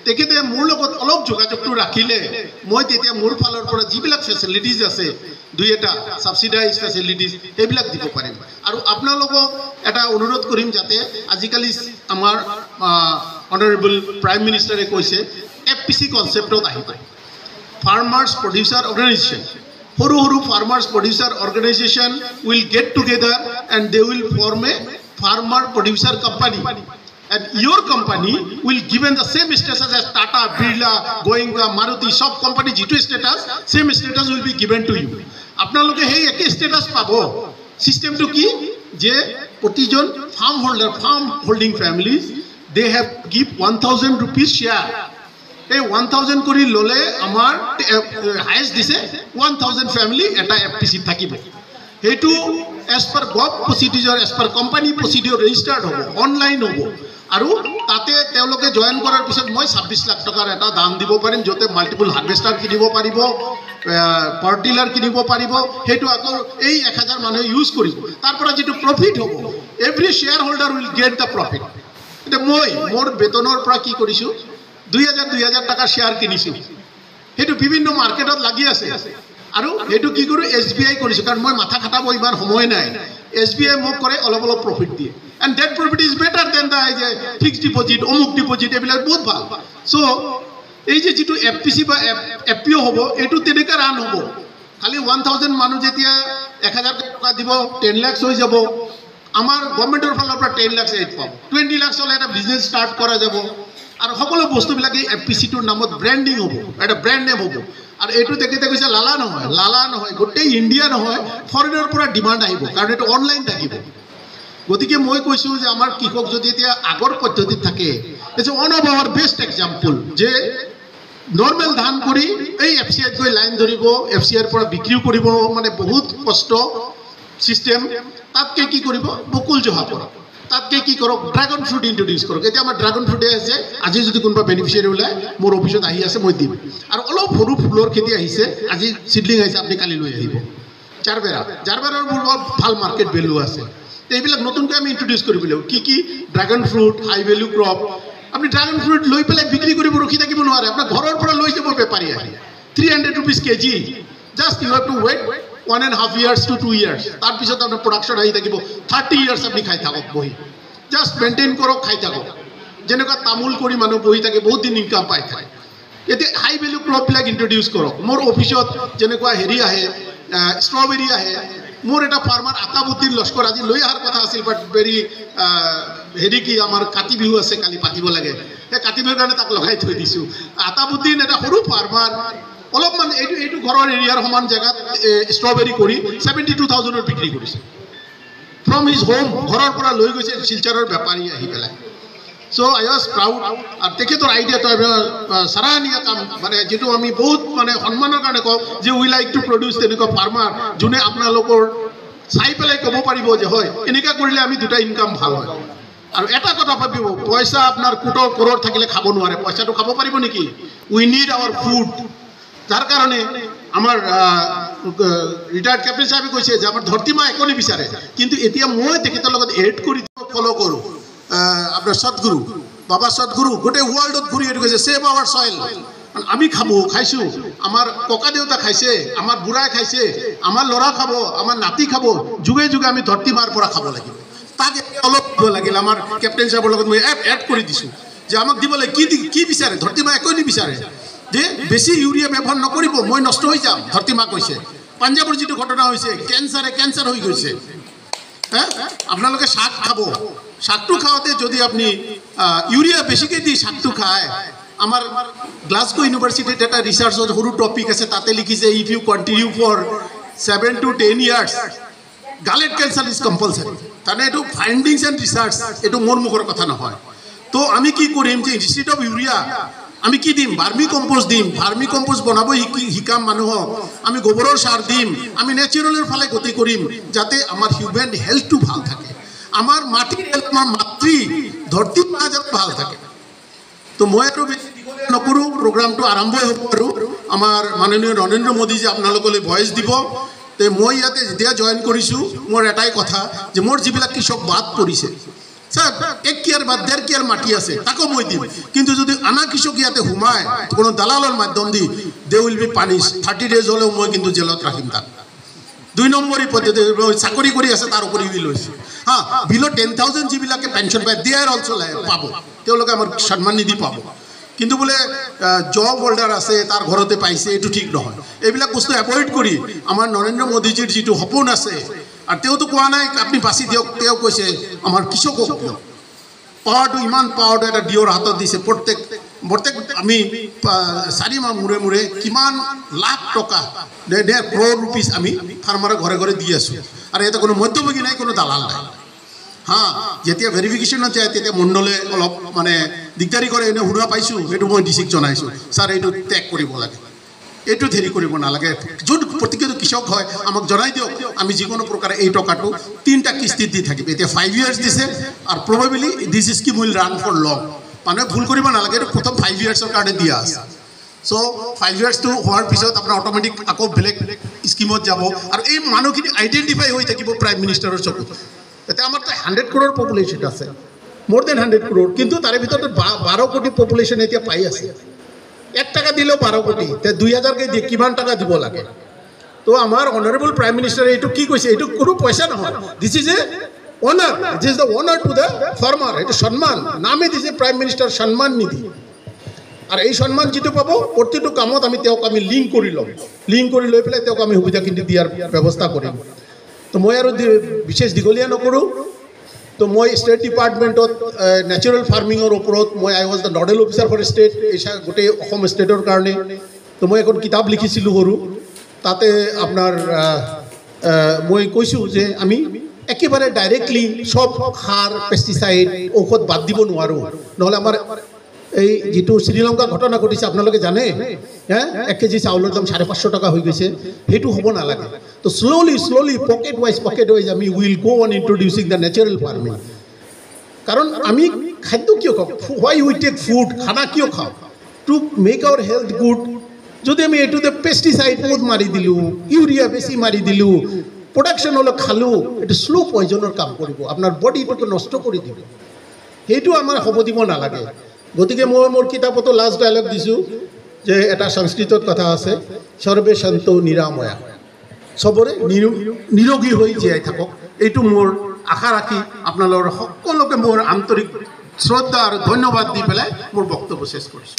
তেখেতে মোৰ লগত অলপ যোগাযোগটো ৰাখিলে মই তেতিয়া মোৰ ফালৰ পৰা যিবিলাক ফেচিলিটিজ আছে 2-এটা ছাবচিডাইজ ফেচিলিটিজ সেইবিলাক দিব পাৰিম। আৰু আপোনালোকক এটা অনুৰোধ কৰিম যাতে আজিকালি আমাৰ অনাৰেবল প্ৰাইম মিনিষ্টাৰে কৈছে FPC কনচেপ্টত আহিব, ফাৰ্মাৰ্ছ প্ৰডিউচাৰ অৰ্গেনাইজেশ্যন। সৰু farmers producer organisation will get together and they will form a farmer producer company. And your company will given the same status as Tata, Birla, Goenka, Maruti, sub company G2 status, same status will be given to you. আপোনালোকে সেই একে status পাব। সিস্টেমটো কি যে প্ৰতিজন farm holding families they have give 1000 rupees share. এই 1000 কৰি ললে আমাৰ হাইয়েস্ট দিছে 1000 ফ্যামিলি এটা FPC থাকিব। হেতু as per gov procedure, as per company procedure registered হ'ব, অনলাইন হ'ব। আৰু তাতে তেওঁলোকে জয়েন কৰাৰ পিছত মই 26 লাখ টকাৰ এটা দাম দিব পাৰিম, যতে মাল্টিপল হাৰ্ভেষ্টাৰ কিনিব পাৰিব, পাৱাৰ টিলাৰ কিনিব পাৰিব। হেতু আকৌ এই 1000 মানুহে ইউজ কৰিব। তাৰ পৰা যেটো প্ৰফিট হ'ব, every share holder will get the profit. এটা মই মোৰ বেতনৰ পৰা কি কৰিছো 2000 টাকা শেয়াৰ কিনিছো। হেতু বিভিন্ন মাৰ্কেটত লাগি আছে। আৰু হেতু কি কৰো SBI কৰিছো, কাৰণ মই মাথা খাটাব ইমান সময় নাই। SBI মোক কৰে অলপ প্ৰফিট দিয়ে, and that profit is better than the fixed deposit, অমুক ডিপোজিট এইবিলাক বহুত ভাল। সো এই যে যেটো FPC বা FPO হ'ব এটো তেনেকা ৰান হ'ব। খালি 1000 মানুহ যেতিয়া 1000 টকা দিব 10 লাখ হৈ যাব। আমাৰ গভৰ্ণমেণ্টৰ ফালৰ পৰা 10 লাখ এড পাব, 20 লাখ হলে এটা বিজনেস ষ্টাৰ্ট কৰা যাব। আৰু সকলো বস্তুবিলাক এই FPC টোৰ নামত ব্ৰ্যান্ডিং হ'ব, এটা ব্ৰ্যান্ড নেম হ'ব। আৰু এটো তেখেতে কৈছে লালা নহয়, গোটেই ইণ্ডিয়া নহয়, ফৰেনৰ পৰা ডিমান্ড আহিব, কাৰণ এটো অনলাইন থাকিব। গতিকে মই কৈছো যে আমাৰ কৃষক যদি এতিয়া আগৰ পদ্ধতিত থাকে, it's one of our best example যে নৰ্মেল ধান কৰি এই FCI গৈ লাইন ধৰিব, FCI পৰা বিক্ৰীও কৰিব, মানে বহুত কষ্ট সিস্টেম। তাতকে কি কৰিব বকুল জহা কৰক, তাতকে কি কৰক ড্ৰাগন ফ্ৰুট ইন্ট্ৰোডিউস কৰক। এতিয়া আমাৰ ড্ৰাগন ফ্ৰুটে আছে, আজি যদি কোনোবা বেনিফিচিয়াৰি ওলাই মোৰ অফিচত আহি আছে মই দিম। আৰু অলপ সৰু ফুলৰ খেতি আহিছে, আজি সিডলিং আহিছে, আপুনি কালি লৈ আহিব। জাৰবেৰাৰ মোৰ ভাল মাৰ্কেট ভ্যালু আছে। এইবিলাক নতুনকৈ আমি ইন্ট্ৰোডিউস কৰিব লাগিব। কি dragon fruit high value crop. আপুনি ড্ৰাগন ফ্ৰুট লৈ পেলাই বিক্ৰী কৰিব ৰখি থাকিব নোৱাৰে, আপোনাৰ ঘৰৰ পৰা লৈ যাব বেপাৰী আহি 300 rupees কেজি। Just you have to wait 1.5 years to 2 years। তাৰ পিছত আপোনাৰ প্ৰডাকশন আহি থাকিব 30 years আপুনি খাই থাকক বহি, জাস্ট মেইনটেইন কৰক, খাই থাকক। যেনেকুৱা তামুল কৰি মানুহ বহি থাকে বহুত দিন ইনকাম পাই থাকে। এতিয়া হাই ভ্যালু ক্ৰপ বিলাক ইন্ট্ৰোডিউস কৰক। মোৰ অফিচত যেনেকুৱা হেৰি আহে, ষ্ট্ৰবেৰী আহে, মোৰ এটা ফাৰ্মাৰ আতাবুদ্দিন লস্কৰ আজি লৈ অহাৰ কথা আছিল বাট ভেৰি হেৰি কি আমাৰ কাতি বিহু আছে কালি পাতিব লাগে সেই কাতি বিহুৰ কাৰণে তাক লগাই থৈ দিছোঁ আতাবুদ্দিন এটা সৰু ফাৰ্মাৰ অলপমান এইটো ঘৰৰ এৰিয়াৰ সমান জেগাত ষ্ট্ৰবেৰী কৰি 72,000 বিক্ৰী কৰিছে ফ্ৰম হিজ হোম ঘৰৰ পৰা লৈ গৈছে শিলচৰৰ বেপাৰী আহি পেলাই So I was proud and তেখেতৰ আইডিয়াটো সাৰাহনীয় কাম মানে যেটো আমি বহুত মানে সন্মানৰ কাৰণে কওঁ যে উই লাইক টু প্ৰডিউস তেনেকুৱা ফাৰ্মাৰ যোনে আপোনালোকৰ চাই পেলাই ক'ব পাৰিব যে হয় এনেকা কৰিলে আমি দুটা ইনকাম ভাল হয় আৰু এটা কথা ভাবিব পইচা আপোনাৰ কোটৰ কৰোৰ থাকিলে খাব নোৱাৰে পইচাটো খাব পাৰিব নেকি উই নিড আৱাৰ ফুড যাৰ কাৰণে আমাৰ ৰিটায়াৰ্ড ক্যাপ্টেন সাহেবে কৈছে যে আমাৰ ধৰতি মা একো নিবিচাৰে কিন্তু এতিয়া মই তেখেতৰ লগত এড কৰি ফলো কৰোঁ আপনার সদগুরু বাবা সদগুরু গোটে ওয়ার্ল্ডত ঘুরি এটু কৈছে সেভ আওয়ার সয়েল আমি খাবো খাইছো আমার ককা দেউতা খাইছে আমার বুঢ়াই খাইছে আমার লৰা খাব আমার নাতি খাব যুগে যুগে আমি ধৰতি মাৰ পৰা খাব লাগিব তাকে অলপ লাগিল আমার ক্যাপ্টেন সাহেবৰ লগত মই এড কৰি দিছো যে আমাক দিবলৈ কি বিচাৰে ধৰতি মা একো নিবিচাৰে যে বেছি ইউৰিয়া ব্যৱহাৰ নকৰিব মই নষ্ট হৈ যাম ধৰতি মা কৈছে পাঞ্জাবৰ যেটো ঘটনা হৈছে ক্যান্সাৰ হৈ গৈছে আপোনালোকে শাক খাব শাকটো খাওয়াতে যদি আপনি ইউরিয়া বেশিকে দি শাকটো খায় আমার গ্লাসগো ইউনিভার্সিটিত এটা রিসার্চত সৰু টপিক আছে তাতে লিখিছে if you continue for 7 to 10 years gullet cancer is compulsory তানে এটো ফাইন্ডিংস এন্ড রিসার্চ এটো মোর মুখৰ কথা নহয় তো আমি কি কৰিম যে ইনস্টিটিউট অফ ইউরিয়া আমি কি দিম ভার্মি কম্পোস্ট দিম ভার্মি কম্পোস্ট বনাব শিকাম মানুহক আমি গোবৰৰ সাৰ দিম আমি ন্যাচাৰালৰ ফালে গতি কৰিম যাতে আমাৰ হিউম্যান হেলথটো ভাল থাকে আমার মাটির হেলথ আমার মাতৃ ধরতির মাঝত ভাল থাকে তো মই আৰু বেছি নকৰো প্ৰগ্ৰামটো আৰম্ভ হ'ব আৰু আমাৰ মাননীয় নৰেন্দ্ৰ মোদীজী আপোনালোকলৈ ভয়েস দিব তে মই ইয়াতে যেতিয়া জয়েন কৰিছো মোৰ এটাই কথা যে মোৰ যিবিলাক কৃষক বাদ পৰিছে স্যার 1 কিয়ার বা 1.5 কিয়ার মাটি আছে তাকো মই দিম কিন্তু যদি আনা কৃষক ইয়াতে হুমায় কোনো দালালৰ মাধ্যম দি they will be punish 30 days হলেও মই কিন্তু জেলত ৰাখিম তাক 2 নম্বৰী পদ্ধতি চাকৰি কৰি আছে তাৰ উপৰি বিল হৈছে হ্যাঁ বিলো 10,000 যিবিলাকে পেনশন পায় দে আর অলসো পাব তেওঁলোকে আমাৰ সন্মান নিধি পাব কিন্তু বলে জব হোল্ডাৰ আছে তাৰ ঘৰতে পাইছে এটো ঠিক নহয় এইবিলাক বস্তু এভয়েড কৰি আমাৰ নৰেন্দ্ৰ মোদীজীৰ যেটো সপোন আছে আৰু তেওঁতো কোৱা নাই আপুনি বাছি দিয়ক তেওঁ কৈছে আমাৰ কৃষকক দিয়ক পাৱাৰটো ইমান পাৱাৰটো এটা দিয়ৰ হাতত দিছে প্ৰত্যেক আমি 4 মাহ মূৰে কিমান লাখ টকা 1.5 crore rupees আমি ফাৰ্মাৰৰ ঘৰে ঘৰে দি আছো আৰু এটা কোনো মধ্যভোগী নাই কোনো দালাল নাই হ্যাঁ যেতিয়া ভেৰিফিকেশ্যনত যায় তেতিয়া মণ্ডলে অলপ মানে দিগদাৰি কৰে এনে শুনা পাইছো এটো মই ডিসিক জনাইছো স্যার এটো টেক কৰিব লাগে এটো ধেৰি কৰিব নালাগে য'ত প্ৰতিটো কৃষক হয় আমাক জনাই দিয়ক আমি যিকোনো প্ৰকাৰে এই টকাটো 3টা কিস্তিত দি থাকিব এতিয়া 5 ইয়াৰ্স দিছে আৰু probably this scheme will run for long মানে ভুল কৰিব নালাগে এটো প্ৰথম 5 ইয়াৰ্সৰ কাৰণে দিয়া আছে সো 5 ইয়াৰ্স টু হোৱাৰ পিছত আপোনাৰ অটোমেটিক আকৌ বেলেগ স্কিমত যাব আৰু এই মানুহখিনি আইডেন্টিফাই হৈ থাকিব প্ৰাইম মিনিষ্টাৰৰ চকুত এটা আমাৰ 100 crore পপুলেশন আছে more than 100 crore কিন্তু তাৰে ভিতৰত 12 কোটি পপুলেশন এতিয়া পাই আছে 1 টাকা দিলেও 12 কোটি তে 2000 কে দিয়ে কিমান টাকা দিব লাগে তো আমাৰ অনারেবল প্ৰাইম মিনিষ্টাৰ এইটো কি কৈছে এইটো কোনো পইচা নহয় this is a honour this is the honour to the farmer এটা সম্মান নামে দিছে প্ৰাইম মিনিষ্টাৰ সম্মান নিধি আর এই সম্মান যেটো পাব প্ৰতিটো কামত আমি তেওঁক আমি লিংক কৰি লৈ পেলাই তেওঁক আমি সুবিধাখিনি দিয়াৰ ব্যৱস্থা কৰিম তো মই আৰু বিশেষ দীঘলীয়া নকৰোঁ তো মই ষ্টেট ডিপাৰ্টমেণ্টত ন্যাচাৰাল ফাৰ্মিঙৰ ওপৰত মই I was the nodal officer for state গোটেই অসম ষ্টেটৰ কাৰণে তো মই এখন কিতাপ লিখিছিলোঁ সৰু তাতে আপোনাৰ মই কৈছোঁ যে আমি একেবাৰে ডাইৰেক্টলি সব সাৰ পেষ্টিচাইড ঔষধ বাদ দিব নোৱাৰোঁ নহ'লে আমাৰ এই যেটো শ্রীলঙ্কা ঘটনা ঘটিছে আপোনালোকে জানে হ্যাঁ 1 কেজি চাউলৰ দাম 550 টাকা হৈ গৈছে হেতু হ'ব নালাগে তো স্লোলি পকেট ওয়াইজ আমি will go on introducing the natural farming কারণ আমি খাদ্য কিয় খাওঁ হোয়াই উই টেক ফুড খানা কিয় খাওঁ to make our health good যদি আমি এটুতে পেস্টিসাইড বহুত মাৰি দিলোঁ ইউৰিয়া বেছি মাৰি দিলোঁ প্ৰডাকশ্যন অলপ খালোঁ এইটো স্লো পয়জনৰ কাম কৰিব আপোনাৰ বডিটোকে নষ্ট কৰি দিব সেইটো আমাৰ হ'ব দিব নালাগে গতিকে মই মোৰ কিতাপতো লাষ্ট ডায়লগ দিছোঁ যে এটা সংস্কৃতত কথা আছে সৰ্বে সন্ত নিৰাময়া সবৰে নিৰোগী হৈ জীয়াই থাকক এইটো মোৰ আশা ৰাখি আপোনালোকৰ সকলোকে মোৰ আন্তৰিক শ্ৰদ্ধা আৰু ধন্যবাদ দি পেলাই মোৰ বক্তব্য শেষ কৰিছোঁ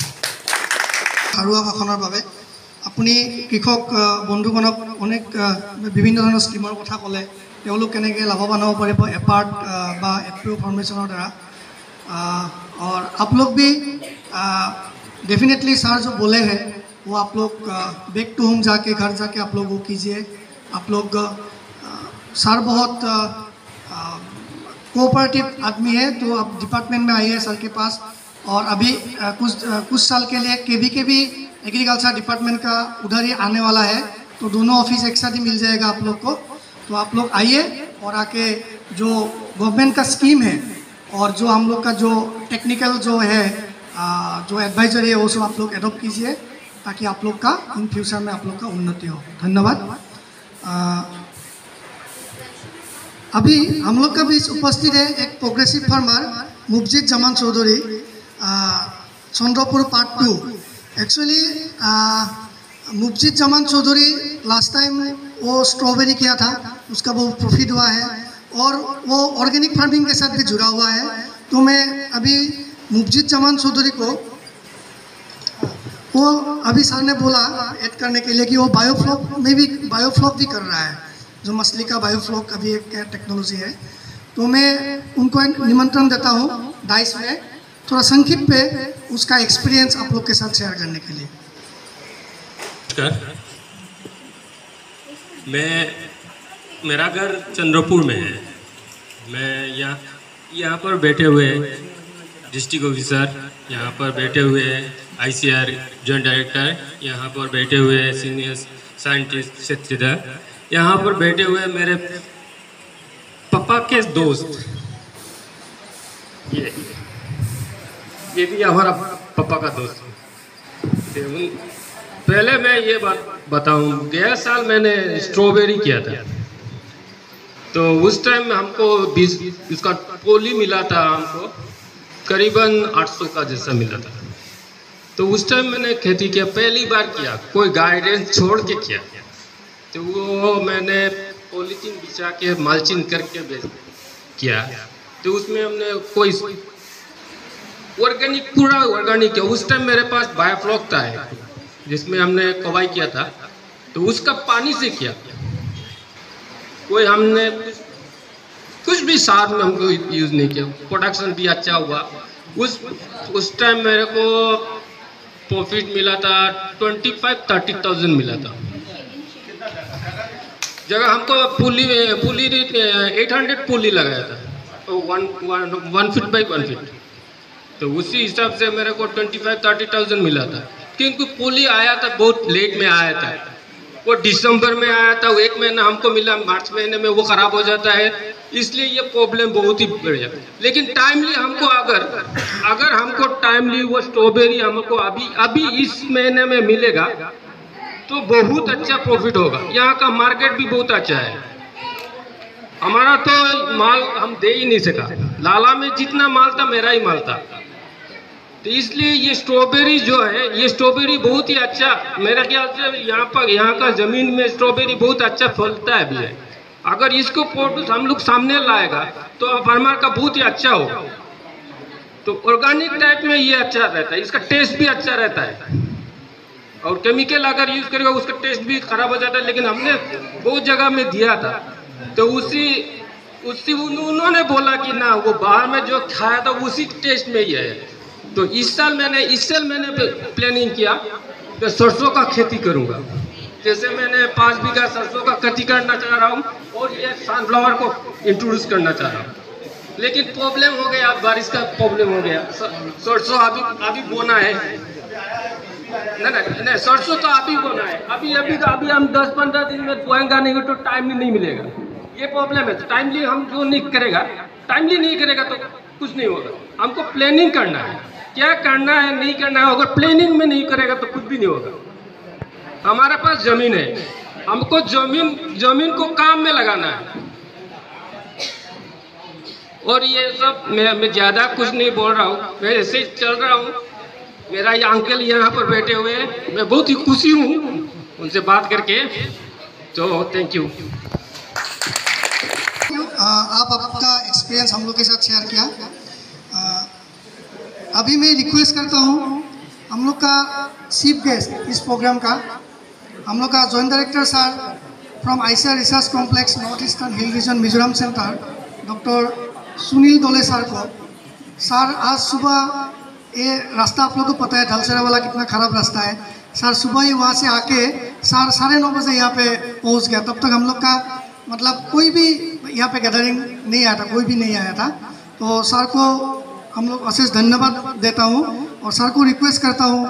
সাৰুৱা ভাষণৰ বাবে আপুনি কৃষক বন্ধুগণক অনেক বিভিন্ন ধৰণৰ স্কিমৰ কথা ক'লে, তেওঁলোক কেনেকৈ লাভৱান হ'ব পাৰিব এপাৰ্ট বা এপ্ৰিও ফৰ্মেশ্যনৰ দ্বাৰা। और आप लोग भी डेफिनेटली सर जो बोले हैं वो आप लोग बैक टू होम जाके घर जाके आप लोग वो कीजिए। आप लोग सर बहुत कोऑपरेटिव आदमी है, तो आप डिपार्टमेंट में आइए सर के पास। और अभी कुछ साल के लिए के भी एग्रीकल्चर डिपार्टमेंट का उधर ही आने वाला है, तो दोनों ऑफिस एक साथ ही मिल जाएगा आप लोग को। तो आप लोग आइए और आके जो गवर्नमेंट का स्कीम है और जो हम लोग का जो टेक्निकल जो है जो एडवाइजरी है वो सब आप लोग एडॉप्ट कीजिए, ताकि आप लोग का इन फ्यूचर में आप लोग का उन्नति हो। धन्यवाद। अभी हम लोग का बीच उपस्थित है एक progressive farmer Mubjid Zaman Chowdhury, Chandrapur part 2। Actually Mubjid Zaman Chowdhury last time वो स्ट्रॉबेरी किया था, उसका बहुत प्रॉफिट हुआ है और वो ऑर्गेनिक फार्मिंग के साथ भी जुड़ा हुआ है। तो मैं अभी मुबजिद जमान चौधरी को वो अभी सर ने बोला ऐड करने के लिए कि वो बायोफ्लॉक में भी बायोफ्लॉक भी कर रहा है, जो मछली का बायोफ्लॉक अभी एक टेक्नोलॉजी है। तो मैं उनको निमंत्रण देता हूँ डाइस में थोड़ा संक्षिप्त पे उसका एक्सपीरियंस आप लोग के साथ शेयर करने के लिए। मेरा घर चंद्रपुर में है। मैं यहाँ पर बैठे हुए डिस्ट्रिक्ट ऑफिसर, यहाँ पर बैठे हुए ICR जॉइंट डायरेक्टर, यहाँ पर बैठे हुए सीनियर साइंटिस्ट क्षेत्रीय, यहाँ पर बैठे हुए मेरे पापा के दोस्त, ये भी हमारा पापा का दोस्त। पहले मैं ये बात बताऊं, गया साल मैंने स्ट्रॉबेरी किया था, तो उस टाइम हमको इसका पोली मिला था, हमको करीबन 800 का जैसा मिला था। तो उस टाइम मैंने खेती किया, पहली बार किया, कोई गाइडेंस छोड़ के किया। तो वो मैंने पॉलीथीन बिछा के मालचिंग करके किया। तो उसमें हमने कोई ऑर्गेनिक, पूरा ऑर्गेनिक किया। उस टाइम मेरे पास बायोफ्लॉक था जिसमें हमने कवाई किया था, तो उसका पानी से किया। कोई हमने कुछ भी सार में हमको यूज़ नहीं किया, प्रोडक्शन भी अच्छा हुआ। उस टाइम मेरे को प्रॉफिट मिला था 25-30,000 मिला था। जगह हमको पुली 800 पुली लगाया था, तो 1 फीट बाई 1 फीट, तो उसी हिसाब से मेरे को 25-30,000 मिला था। क्योंकि पुली आया था बहुत लेट में आया था, वो दिसंबर में आया था, 1 महीना हमको मिला, मार्च महीने में वो ख़राब हो जाता है, इसलिए ये प्रॉब्लम बहुत ही बढ़ जाती है। लेकिन टाइमली हमको अगर हमको टाइमली वो स्ट्रॉबेरी हमको अभी इस महीने में मिलेगा तो बहुत अच्छा प्रॉफिट होगा। यहाँ का मार्केट भी बहुत अच्छा है। हमारा तो माल हम दे ही नहीं सका, लाला में जितना माल था मेरा ही माल था। तो इसलिए ये स्ट्रॉबेरी जो है, ये स्ट्रॉबेरी बहुत ही अच्छा, मेरा ख्याल से यहाँ का ज़मीन में स्ट्रॉबेरी बहुत अच्छा फलता है भी है। अगर इसको प्रोड्यूस हम लोग सामने लाएगा तो फार्मर का बहुत ही अच्छा होगा। तो ऑर्गेनिक टाइप में ये अच्छा रहता है, इसका टेस्ट भी अच्छा रहता है। और केमिकल अगर यूज़ करेगा उसका टेस्ट भी ख़राब हो जाता है। लेकिन हमने बहुत जगह में दिया था, तो उन्होंने बोला कि ना, वो बाहर में जो खाया था उसी टेस्ट में ही है। तो इस साल मैंने प्लानिंग किया कि सरसों का खेती करूँगा। जैसे मैंने 5 बीघा सरसों का खेती करना चाह रहा हूँ और ये सनफ्लावर को इंट्रोड्यूस करना चाह रहा हूँ। लेकिन प्रॉब्लम हो गया, बारिश का प्रॉब्लम हो गया। सरसों अभी बोना है, नहीं सरसों तो अभी बोना है। अभी हम 10-15 दिन में बोएंगे नहीं तो टाइम नहीं मिलेगा, ये प्रॉब्लम है। तो टाइमली हम जो नहीं करेगा तो कुछ नहीं होगा। हमको प्लानिंग करना है, क्या करना है नहीं करना है। अगर प्लानिंग में नहीं करेगा तो कुछ भी नहीं होगा। हमारे पास ज़मीन है, हमको ज़मीन को काम में लगाना है। और ये सब मैं ज़्यादा कुछ नहीं बोल रहा हूँ, मैं ऐसे ही चल रहा हूँ। मेरा ये अंकल यहाँ पर बैठे हुए हैं, मैं बहुत ही खुशी हूँ उनसे बात करके। तो थैंक यू। आप आपका एक्सपीरियंस हम लोग के साथ शेयर किया। अभी मैं रिक्वेस्ट करता हूँ हम लोग का चीफ गेस्ट इस प्रोग्राम का हम लोग का joint director sir from ICAR research complex north eastern hill region Mizoram centre doctor Sunil Dole sir को। सर आज सुबह ये रास्ता आप लोग को पता है ढलसेरा वाला कितना ख़राब रास्ता है। सर सुबह ही वहाँ से आके सर 9:30 बजे यहाँ पे पहुँच गया। तब तक हम लोग का मतलब कोई भी यहाँ पे गैदरिंग नहीं आया था, कोई भी नहीं आया था। तो सर को हम लोग अशेष धन्यवाद देता हूँ और सर को रिक्वेस्ट करता हूँ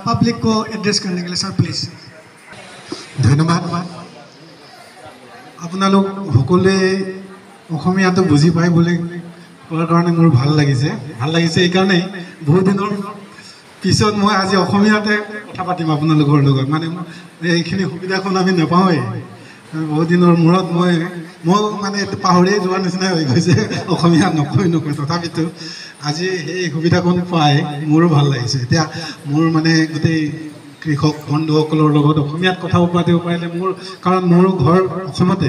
पब्लिक को एड्रेस करने के लिए। Sir please. धन्यवाद। আপোনালোক সকলোৱে অসমীয়াটো বুজি পায় বুলি কোৱাৰ কাৰণে মোৰ ভাল লাগিছে এইকাৰণেই বহুত দিনৰ পিছত মই আজি অসমীয়াতে কথা পাতিম আপোনালোকৰ লগত। মানে এইখিনি সুবিধাখন আমি নাপাওঁৱেই, বহুত দিনৰ মূৰত মই মানে পাহৰিয়ে যোৱাৰ নিচিনাই হৈ গৈছে, অসমীয়া নকয় তথাপিতো আজি সেই সুবিধাখন পাই মোৰো ভাল লাগিছে। এতিয়া মোৰ মানে গোটেই কৃষক বন্ধুসকলৰ লগত অসমীয়াত কথা পাতিব পাৰিলে মোৰ, কাৰণ মোৰ ঘৰ অসমতে,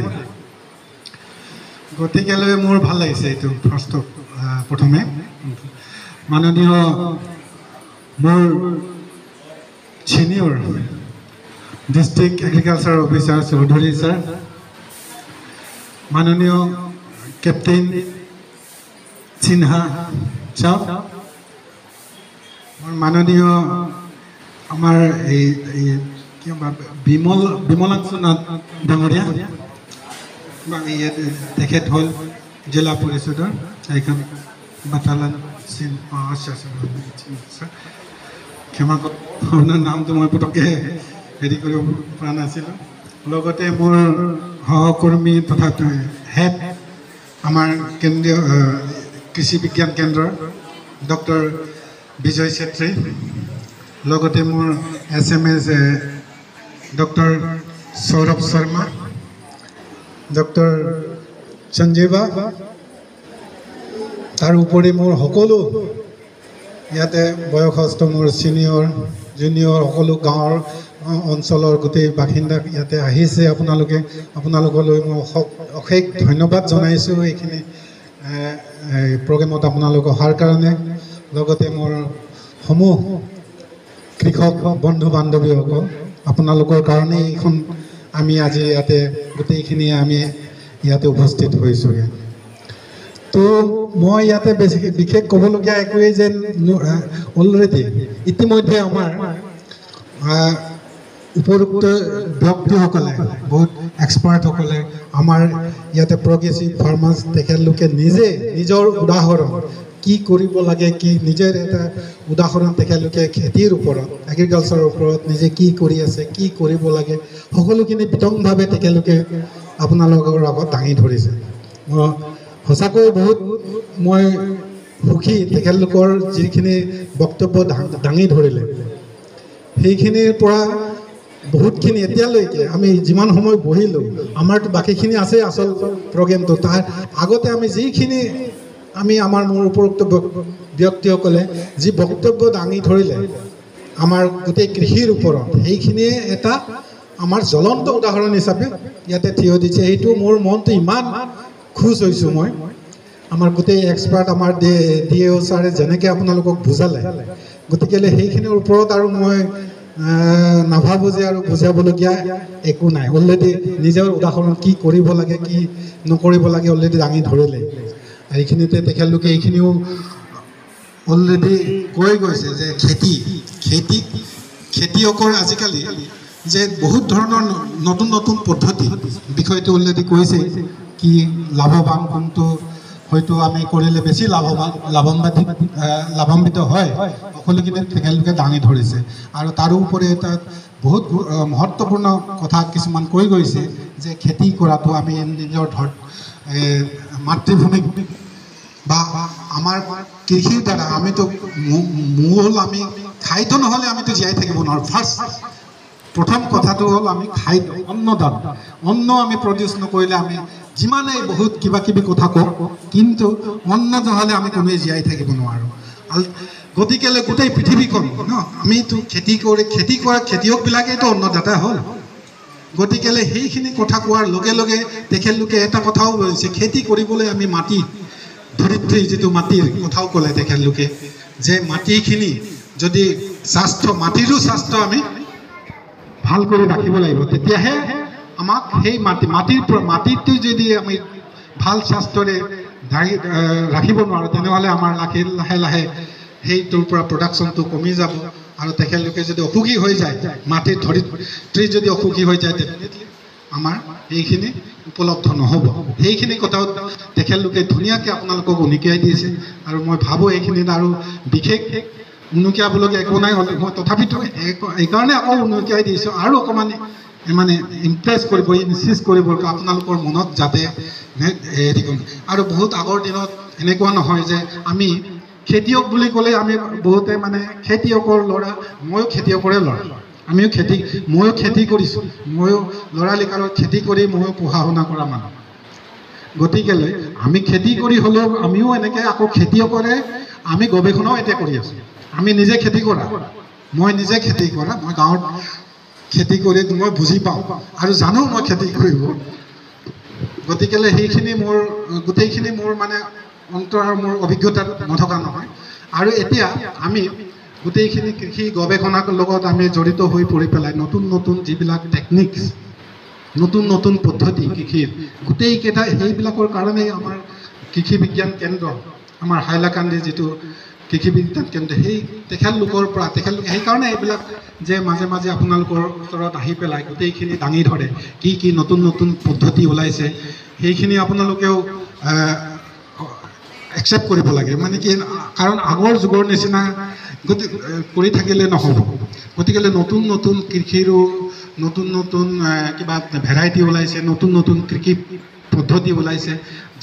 গতিকেলৈ মোৰ ভাল লাগিছে এইটো। প্ৰথমে মাননীয় মোৰ senior district agriculture officer Chowdhury sir, মাননীয় কেপ্টেইন সিনহা ছাৰ, মাননীয় আমাৰ এই বিমলাংশু নাথ ডাঙৰীয়া, তেখেত হ'ল জিলা পৰিষদৰ এইখন বাটালান সিং। ক্ষমা আপোনাৰ নামটো মই পটককৈ হেৰি কৰিব পৰা নাছিলোঁ। লগতে মোৰ সহকৰ্মী তথা হেড আমাৰ কেন্দ্ৰীয় কৃষি বিজ্ঞান কেন্দ্ৰৰ ডক্টৰ বিজয় চেত্ৰী, লগতে মোৰ SMS doctor Sourav Sharma, doctor Sanjiva, তাৰ উপৰি মোৰ সকলো ইয়াতে বয়সস্থ মোৰ ছিনিয়ৰ জুনিয়ৰ সকলো গাঁৱৰ অঞ্চলৰ গোটেই বাসিন্দা ইয়াতে আহিছে। আপোনালোকলৈ মই অশেষ ধন্যবাদ জনাইছোঁ এইখিনি প্ৰগ্ৰেমত আপোনালোক অহাৰ কাৰণে। লগতে মোৰ সমূহ কৃষক বন্ধু বান্ধৱীসকল, আপোনালোকৰ কাৰণেই এইখন আমি আজি ইয়াতে গোটেইখিনিয়ে আমি ইয়াতে উপস্থিত হৈছোঁগৈ। তো মই ইয়াতে বিশেষ ক'বলগীয়া একোৱেই যেন অলৰেডি ইতিমধ্যে আমাৰ উপযুক্ত ব্যক্তিসকলে, বহুত এক্সপাৰ্টসকলে আমাৰ ইয়াতে প্ৰগ্ৰেছিভ ফাৰ্মাৰ্ছ তেখেতলোকে নিজৰ উদাহৰণ কি কৰিব লাগে, কি নিজৰ এটা উদাহৰণ তেখেতলোকে খেতিৰ ওপৰত, এগ্ৰিকালচাৰৰ ওপৰত নিজে কি কৰি আছে, কি কৰিব লাগে, সকলোখিনি বিতংভাৱে তেখেতলোকে আপোনালোকৰ আগত দাঙি ধৰিছে। সঁচাকৈ বহুত মই সুখী তেখেতলোকৰ যিখিনি বক্তব্য দাঙি ধৰিলে, সেইখিনিৰ পৰা বহুতখিনি এতিয়ালৈকে আমি যিমান সময় বহিলোঁ, আমাৰতো বাকীখিনি আছে আচল প্ৰগ্ৰেমটো, তাৰ আগতে আমি যিখিনি আমাৰ মোৰ উপৰোক্ত ব্যক্তিসকলে যি বক্তব্য দাঙি ধৰিলে আমাৰ গোটেই কৃষিৰ ওপৰত, সেইখিনিয়ে এটা আমাৰ জ্বলন্ত উদাহৰণ হিচাপে ইয়াতে থিয় দিছে। সেইটো মোৰ মনটো ইমান খুচ হৈছোঁ মই। আমাৰ গোটেই এক্সপাৰ্ট আমাৰ DAO ছাৰে যেনেকৈ আপোনালোকক বুজালে, গতিকেলৈ সেইখিনিৰ ওপৰত আৰু মই নাভাবোঁ যে আৰু বুজাবলগীয়া একো নাই। অলৰেডি নিজৰ উদাহৰণ কি কৰিব লাগে, কি নকৰিব লাগে অলৰেডি দাঙি ধৰিলে। এইখিনিতে তেখেতলোকে এইখিনিও অলৰেডি কৈ গৈছে যে খেতিয়কৰ আজিকালি যে বহুত ধৰণৰ নতুন নতুন পদ্ধতি বিষয়টো অলৰেডি কৈছে, কি লাভৱান কোনটো হয়তো আমি কৰিলে বেছি লাভান্বিত হয়, সকলোখিনি তেখেতলোকে দাঙি ধৰিছে। আৰু তাৰোপৰি এটা বহুত মহত্বপূৰ্ণ কথা কিছুমান কৈ গৈছে যে খেতি কৰাটো আমি নিজৰ মাতৃভূমিক বা আমাৰ কৃষিৰ দ্বাৰা আমিতো মূল আমি খাদ্য নহ'লে আমিতো জীয়াই থাকিব নোৱাৰোঁ। প্ৰথম কথাটো হ'ল আমি খাদ্য, অন্ন আমি প্ৰডিউচ নকৰিলে আমি যিমানেই বহুত কিবা কিবি কথা কওঁ, কিন্তু অন্ন নহ'লে আমি কোনোৱে জীয়াই থাকিব নোৱাৰোঁ। গতিকেলৈ গোটেই পৃথিৱীখন আমিতো খেতি কৰা খেতিয়কবিলাকেইতো অন্নদাতা হ'ল। গতিকেলৈ সেইখিনি কথা কোৱাৰ লগে লগে তেখেতলোকে এটা কথাও কৈছে, খেতি কৰিবলৈ আমি মাটি ধৰিত্ৰী যিটো মাটিৰ কথাও ক'লে তেখেতলোকে, যে মাটিখিনি যদি মাটিৰো স্বাস্থ্য আমি ভাল কৰি ৰাখিব লাগিব তেতিয়াহে আমাক সেই মাটিটো যদি আমি ভাল স্বাস্থ্যৰে ৰাখিব নোৱাৰোঁ তেনেহ'লে আমাৰ লাহে লাহে সেইটোৰ পৰা প্ৰডাকশ্যনটো কমি যাব আৰু তেখেতলোকে যদি অসুখী হৈ যায় মাটিৰ ধৰিত্ৰী যদি অসুখী হৈ যায় ডেফিনেটলি আমাৰ এইখিনি উপলব্ধ নহ'ব সেইখিনি কথাও তেখেতলোকে ধুনীয়াকৈ আপোনালোকক উনুকিয়াই দিছে আৰু মই ভাবোঁ এইখিনিত আৰু বিশেষ উনুকিয়াবলগীয়া একো নাই মই তথাপিতো এইকাৰণে আকৌ উনুকিয়াই দিছোঁ আৰু অকণমান মানে ইমপ্ৰেছ কৰিব ইনচিষ্ট কৰিব আপোনালোকৰ মনত যাতে হেৰি কৰোঁ আৰু বহুত আগৰ দিনত এনেকুৱা নহয় যে আমি খেতিয়ক বুলি ক'লে আমি বহুতে মানে খেতিয়কৰ ল'ৰা ময়ো খেতিয়কৰে ল'ৰা ময়ো খেতি কৰিছোঁ ময়ো ল'ৰালিকালত খেতি কৰি ময়ো পঢ়া শুনা কৰা মানুহ গতিকেলৈ আমি খেতি কৰি হ'লেও আমিও এনেকৈ আকৌ খেতিয়কৰে আমি গৱেষণাও এতিয়া কৰি আছোঁ আমি নিজে খেতি কৰা মই নিজে খেতি কৰা মই গাঁৱত খেতি কৰি মই বুজি পাওঁ আৰু জানো মই খেতি কৰিব গতিকেলৈ সেইখিনি মোৰ গোটেইখিনি মোৰ মানে অন্তৰ মোৰ অভিজ্ঞতাত নথকা নহয় আৰু এতিয়া আমি গোটেইখিনি কৃষি গৱেষণাৰ লগত আমি জড়িত হৈ পৰি পেলাই নতুন নতুন যিবিলাক টেকনিক্স নতুন নতুন পদ্ধতি কৃষিৰ গোটেইকেইটা সেইবিলাকৰ কাৰণেই আমাৰ কৃষি বিজ্ঞান কেন্দ্ৰ আমাৰ হাইলাকান্দি যিটো কৃষি বিজ্ঞান কেন্দ্ৰ সেই তেখেতলোকৰ পৰা তেখেতলোকে সেইকাৰণে এইবিলাক যে মাজে মাজে আপোনালোকৰ ওচৰত আহি পেলাই গোটেইখিনি দাঙি ধৰে কি নতুন নতুন পদ্ধতি ওলাইছে সেইখিনি আপোনালোকেও একচেপ্ট কৰিব লাগে মানে কি কাৰণ আগৰ যুগৰ নিচিনা কৰি থাকিলে নহ'ব গতিকেলৈ নতুন নতুন কৃষিৰো নতুন নতুন কিবা ভেৰাইটি ওলাইছে নতুন নতুন কৃষি পদ্ধতি ওলাইছে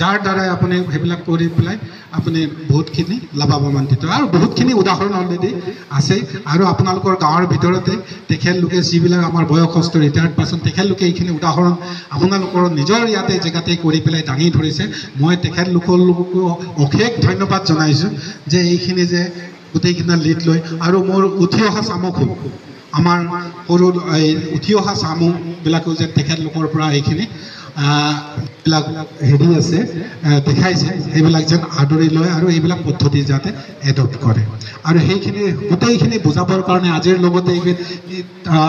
যাৰ দ্বাৰাই আপুনি সেইবিলাক কৰি পেলাই আপুনি বহুতখিনি লাভান্বিত আৰু বহুতখিনি উদাহৰণ অলৰেডি আছে আৰু আপোনালোকৰ গাঁৱৰ ভিতৰতে তেখেতলোকে যিবিলাক আমাৰ বয়সস্থ ৰিটায়াৰ্ড পাৰ্চন তেখেতলোকে এইখিনি উদাহৰণ আপোনালোকৰ নিজৰ ইয়াতে জেগাতে কৰি পেলাই দাঙি ধৰিছে মই তেখেতলোককো অশেষ ধন্যবাদ জনাইছোঁ যে এইখিনি যে গোটেইখিনি লিড লৈ আৰু মোৰ উঠি অহা চামকো আমাৰ সৰু এই উঠি অহা চামবিলাকো যে তেখেতলোকৰ পৰা এইখিনি বিলাক হেৰি আছে দেখাইছে সেইবিলাক যেন আদৰি লয় আৰু এইবিলাক পদ্ধতি যাতে এডপ্ট কৰে আৰু সেইখিনি গোটেইখিনি বুজাবৰ কাৰণে আজিৰ লগতে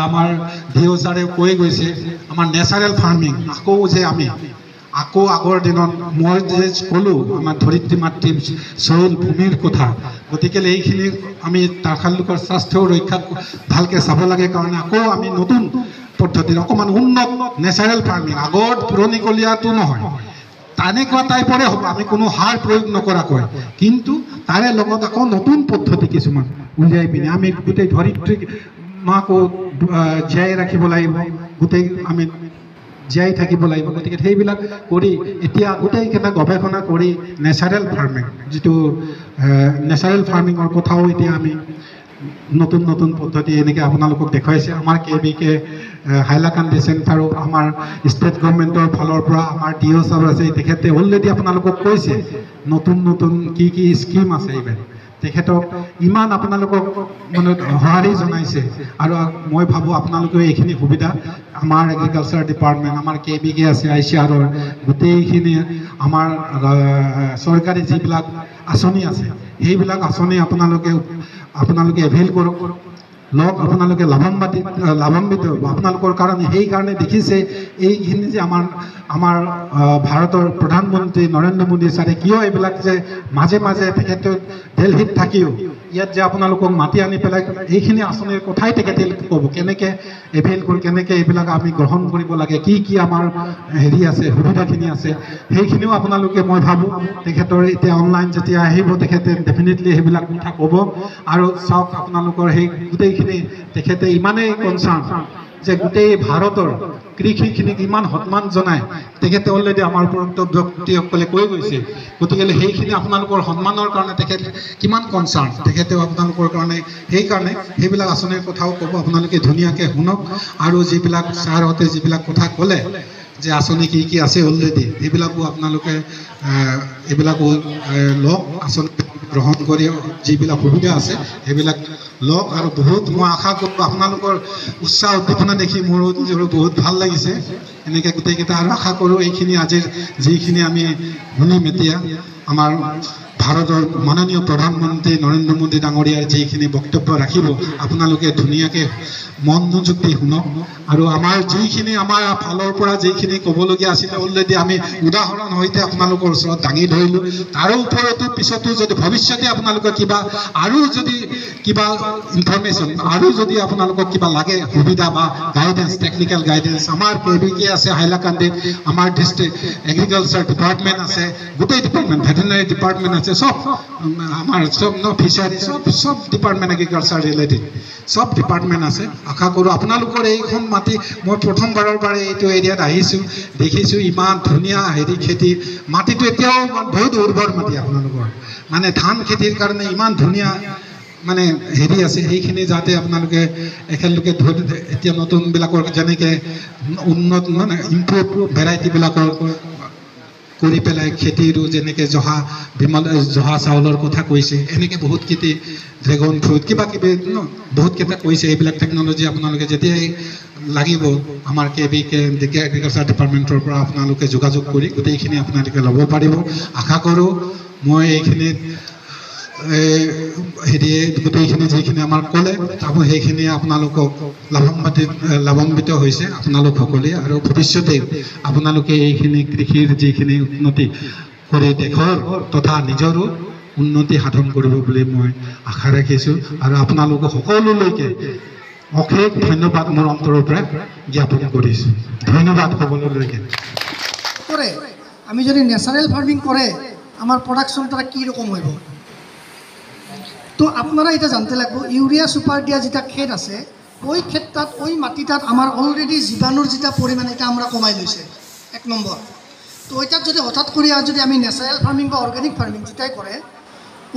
আমাৰ ডিঅ' ছাৰে কৈ গৈছে আমাৰ নেচাৰেল ফাৰ্মিং আকৌ আগৰ দিনত মই যে ক'লোঁ আমাৰ ধৰিত্ৰী মাতৃ চৰুল ভূমিৰ কথা গতিকে এইখিনি আমি তেখেতলোকৰ স্বাস্থ্য ৰক্ষা ভালকৈ চাব লাগে কাৰণে আকৌ আমি নতুন পদ্ধতিৰ অকণমান উন্নত নেচাৰেল ফাৰ্মিং আগত পুৰণিকলীয়াটো নহয় তেনেকুৱা টাইপৰে হ'ব আমি কোনো সাৰ প্ৰয়োগ নকৰাকৈ কিন্তু তাৰে লগত আকৌ নতুন পদ্ধতি কিছুমান উলিয়াই পিনে আমি গোটেই ধৰিত্ৰীক মাকো জীয়াই ৰাখিব লাগিব গোটেই আমি জীয়াই থাকিব লাগিব গতিকে সেইবিলাক কৰি এতিয়া গোটেইকেইটা গৱেষণা কৰি নেচাৰেল ফাৰ্মিং যিটো নেচাৰেল ফাৰ্মিঙৰ কথাও এতিয়া আমি নতুন নতুন পদ্ধতি এনেকৈ আপোনালোকক দেখুৱাইছে আমাৰ KBK হাইলাকান্দি চেণ্টাৰো আমাৰ ষ্টেট গভৰ্ণমেণ্টৰ ফালৰ পৰা আমাৰ ডিঅ' ছাৰ আছে তেখেতে অলৰেডি আপোনালোকক কৈছে নতুন নতুন কি স্কিম আছে এইবাৰ তেখেতক ইমান আপোনালোকক মানে সঁহাৰি জনাইছে আৰু মই ভাবোঁ আপোনালোকেও এইখিনি সুবিধা আমাৰ এগ্ৰিকালচাৰ ডিপাৰ্টমেণ্ট আমাৰ KBK আছে ICRৰ গোটেইখিনি আমাৰ চৰকাৰী যিবিলাক আঁচনি আছে সেইবিলাক আঁচনি আপোনালোকে এভেইল কৰক লওক আপোনালোকে লাভান্বিত হ'ব আপোনালোকৰ কাৰণে সেইকাৰণে দেখিছে এইখিনি যে আমাৰ ভাৰতৰ প্ৰধানমন্ত্ৰী নৰেন্দ্ৰ মোদী ছাৰে কিয় এইবিলাক যে মাজে মাজে তেখেতে দিল্লীত থাকিও ইয়াত যে আপোনালোকক মাতি আনি পেলাই এইখিনি আঁচনিৰ কথাই তেখেতে ক'ব কেনেকৈ এভেইল কৰি কেনেকৈ এইবিলাক আমি গ্ৰহণ কৰিব লাগে কি আমাৰ হেৰি আছে সুবিধাখিনি আছে সেইখিনিও আপোনালোকে মই ভাবোঁ তেখেতৰ এতিয়া অনলাইন যেতিয়া আহিব তেখেতে ডেফিনেটলি সেইবিলাক কথা ক'ব আৰু চাওক আপোনালোকৰ সেই গোটেইখিনি তেখেতে ইমানেই কনচাৰ্ণ যে গোটেই ভাৰতৰ কৃষিখিনিক ইমান সন্মান জনাই তেখেতে অলৰেডি আমাৰ ওপৰত ব্যক্তিসকলে কৈ গৈছে গতিকে সেইখিনি আপোনালোকৰ সন্মানৰ কাৰণে তেখেতে কিমান কনচাৰ্ণ তেখেতেও আপোনালোকৰ কাৰণে সেইকাৰণে সেইবিলাক আঁচনিৰ কথাও ক'ব আপোনালোকে ধুনীয়াকৈ শুনক আৰু যিবিলাক ছাৰহঁতে যিবিলাক কথা ক'লে যে আঁচনি কি আছে অলৰেডি সেইবিলাকো আপোনালোকে এইবিলাকো লওক আঁচনি গ্ৰহণ কৰি যিবিলাক সুবিধা আছে সেইবিলাক লওক আৰু বহুত মই আশা কৰোঁ আপোনালোকৰ উৎসাহ উদ্দীপনা দেখি মোৰো বহুত ভাল লাগিছে এনেকৈ গোটেইকেইটা আৰু আশা কৰোঁ এইখিনি আজিৰ যিখিনি আমি শুনিম এতিয়া আমাৰ ভাৰতৰ মাননীয় প্ৰধানমন্ত্ৰী নৰেন্দ্ৰ মোদী ডাঙৰীয়াৰ যিখিনি বক্তব্য ৰাখিব আপোনালোকে ধুনীয়াকৈ মনোযোগ দি শুনক আৰু আমাৰ যিখিনি আমাৰ ফালৰ পৰা যিখিনি ক'বলগীয়া আছিল অলৰেডি আমি উদাহৰণ সৈতে আপোনালোকৰ ওচৰত দাঙি ধৰিলোঁ তাৰো ওপৰতো পিছতো যদি ভৱিষ্যতে আপোনালোকৰ কিবা আৰু যদি কিবা ইনফৰমেশ্যন আৰু যদি আপোনালোকক কিবা লাগে সুবিধা বা গাইডেন্স টেকনিক্যাল গাইডেন্স আমাৰ KBK আছে হাইলাকান্দিত আমাৰ ডিষ্ট্ৰিক্ট এগ্ৰিকালচাৰ ডিপাৰ্টমেণ্ট আছে গোটেই ডিপাৰ্টমেণ্ট ভেটেনাৰী ডিপাৰ্টমেণ্ট আছে সব আমাৰ সব ফিচাৰী সব ডিপাৰ্টমেণ্ট এগ্ৰিকালচাৰ ৰিলেটেড সব ডিপাৰ্টমেণ্ট আছে আশা কৰোঁ আপোনালোকৰ এইখন মাটি মই প্ৰথমবাৰৰ বাবে এইটো এৰিয়াত আহিছোঁ দেখিছোঁ ইমান ধুনীয়া হেৰি খেতি মাটিটো এতিয়াও বহুত উৰ্বৰ মাটি আপোনালোকৰ মানে ধান খেতিৰ কাৰণে ইমান ধুনীয়া মানে হেৰি আছে সেইখিনি যাতে আপোনালোকে একেলগে এতিয়া নতুনবিলাকৰ যেনেকৈ উন্নত মানে ইম্প্ৰুভ ভেৰাইটিবিলাকৰ কৰি পেলাই খেতিৰো যেনেকৈ জহা চাউলৰ কথা কৈছে এনেকৈ বহুত খেতি ড্ৰেগন ফ্ৰুট কিবা কিবি বহুত কেইটা কৈছে এইবিলাক টেকন'লজি আপোনালোকে যেতিয়াই লাগিব আমাৰ KBK এগ্ৰিকালচাৰ ডিপাৰ্টমেণ্টৰ পৰা আপোনালোকে যোগাযোগ কৰি গোটেইখিনি আপোনালোকে ল'ব পাৰিব আশা কৰোঁ মই এইখিনিত হেৰিয়ে গোটেইখিনি যিখিনি আমাৰ ক'লে তাকো সেইখিনি আপোনালোকক লাভান্বিত হৈছে আপোনালোক সকলোৱে আৰু ভৱিষ্যতে আপোনালোকে এইখিনি কৃষিৰ যিখিনি উন্নতি কৰি দেশৰ তথা নিজৰো উন্নতি সাধন কৰিব বুলি মই আশা ৰাখিছোঁ আৰু আপোনালোক সকলোলৈকে অশেষ ধন্যবাদ মোৰ অন্তৰৰ পৰা জ্ঞাপন কৰিছোঁ ধন্যবাদ সকলোলৈকে করে আমি যদি ন্যাচারাল ফার্মিং করে আমার প্রোডাকশনটা কীরকম হইব তো আপনারা এটা জানতে লাগবে ইউরিয়া সুপার দিয়া যেটা ক্ষেত আছে ওই ক্ষেত্রত ওই মাটিটাত আমার অলরেডি জীবাণুর যেটা পরিমাণ এটা আমরা কমাই লৈছে 1 নম্বর তো ওইটাত যদি হঠাৎ করে আর যদি আমি ন্যাচারাল ফার্মিং বা অর্গানিক ফার্মিং যেটাই করে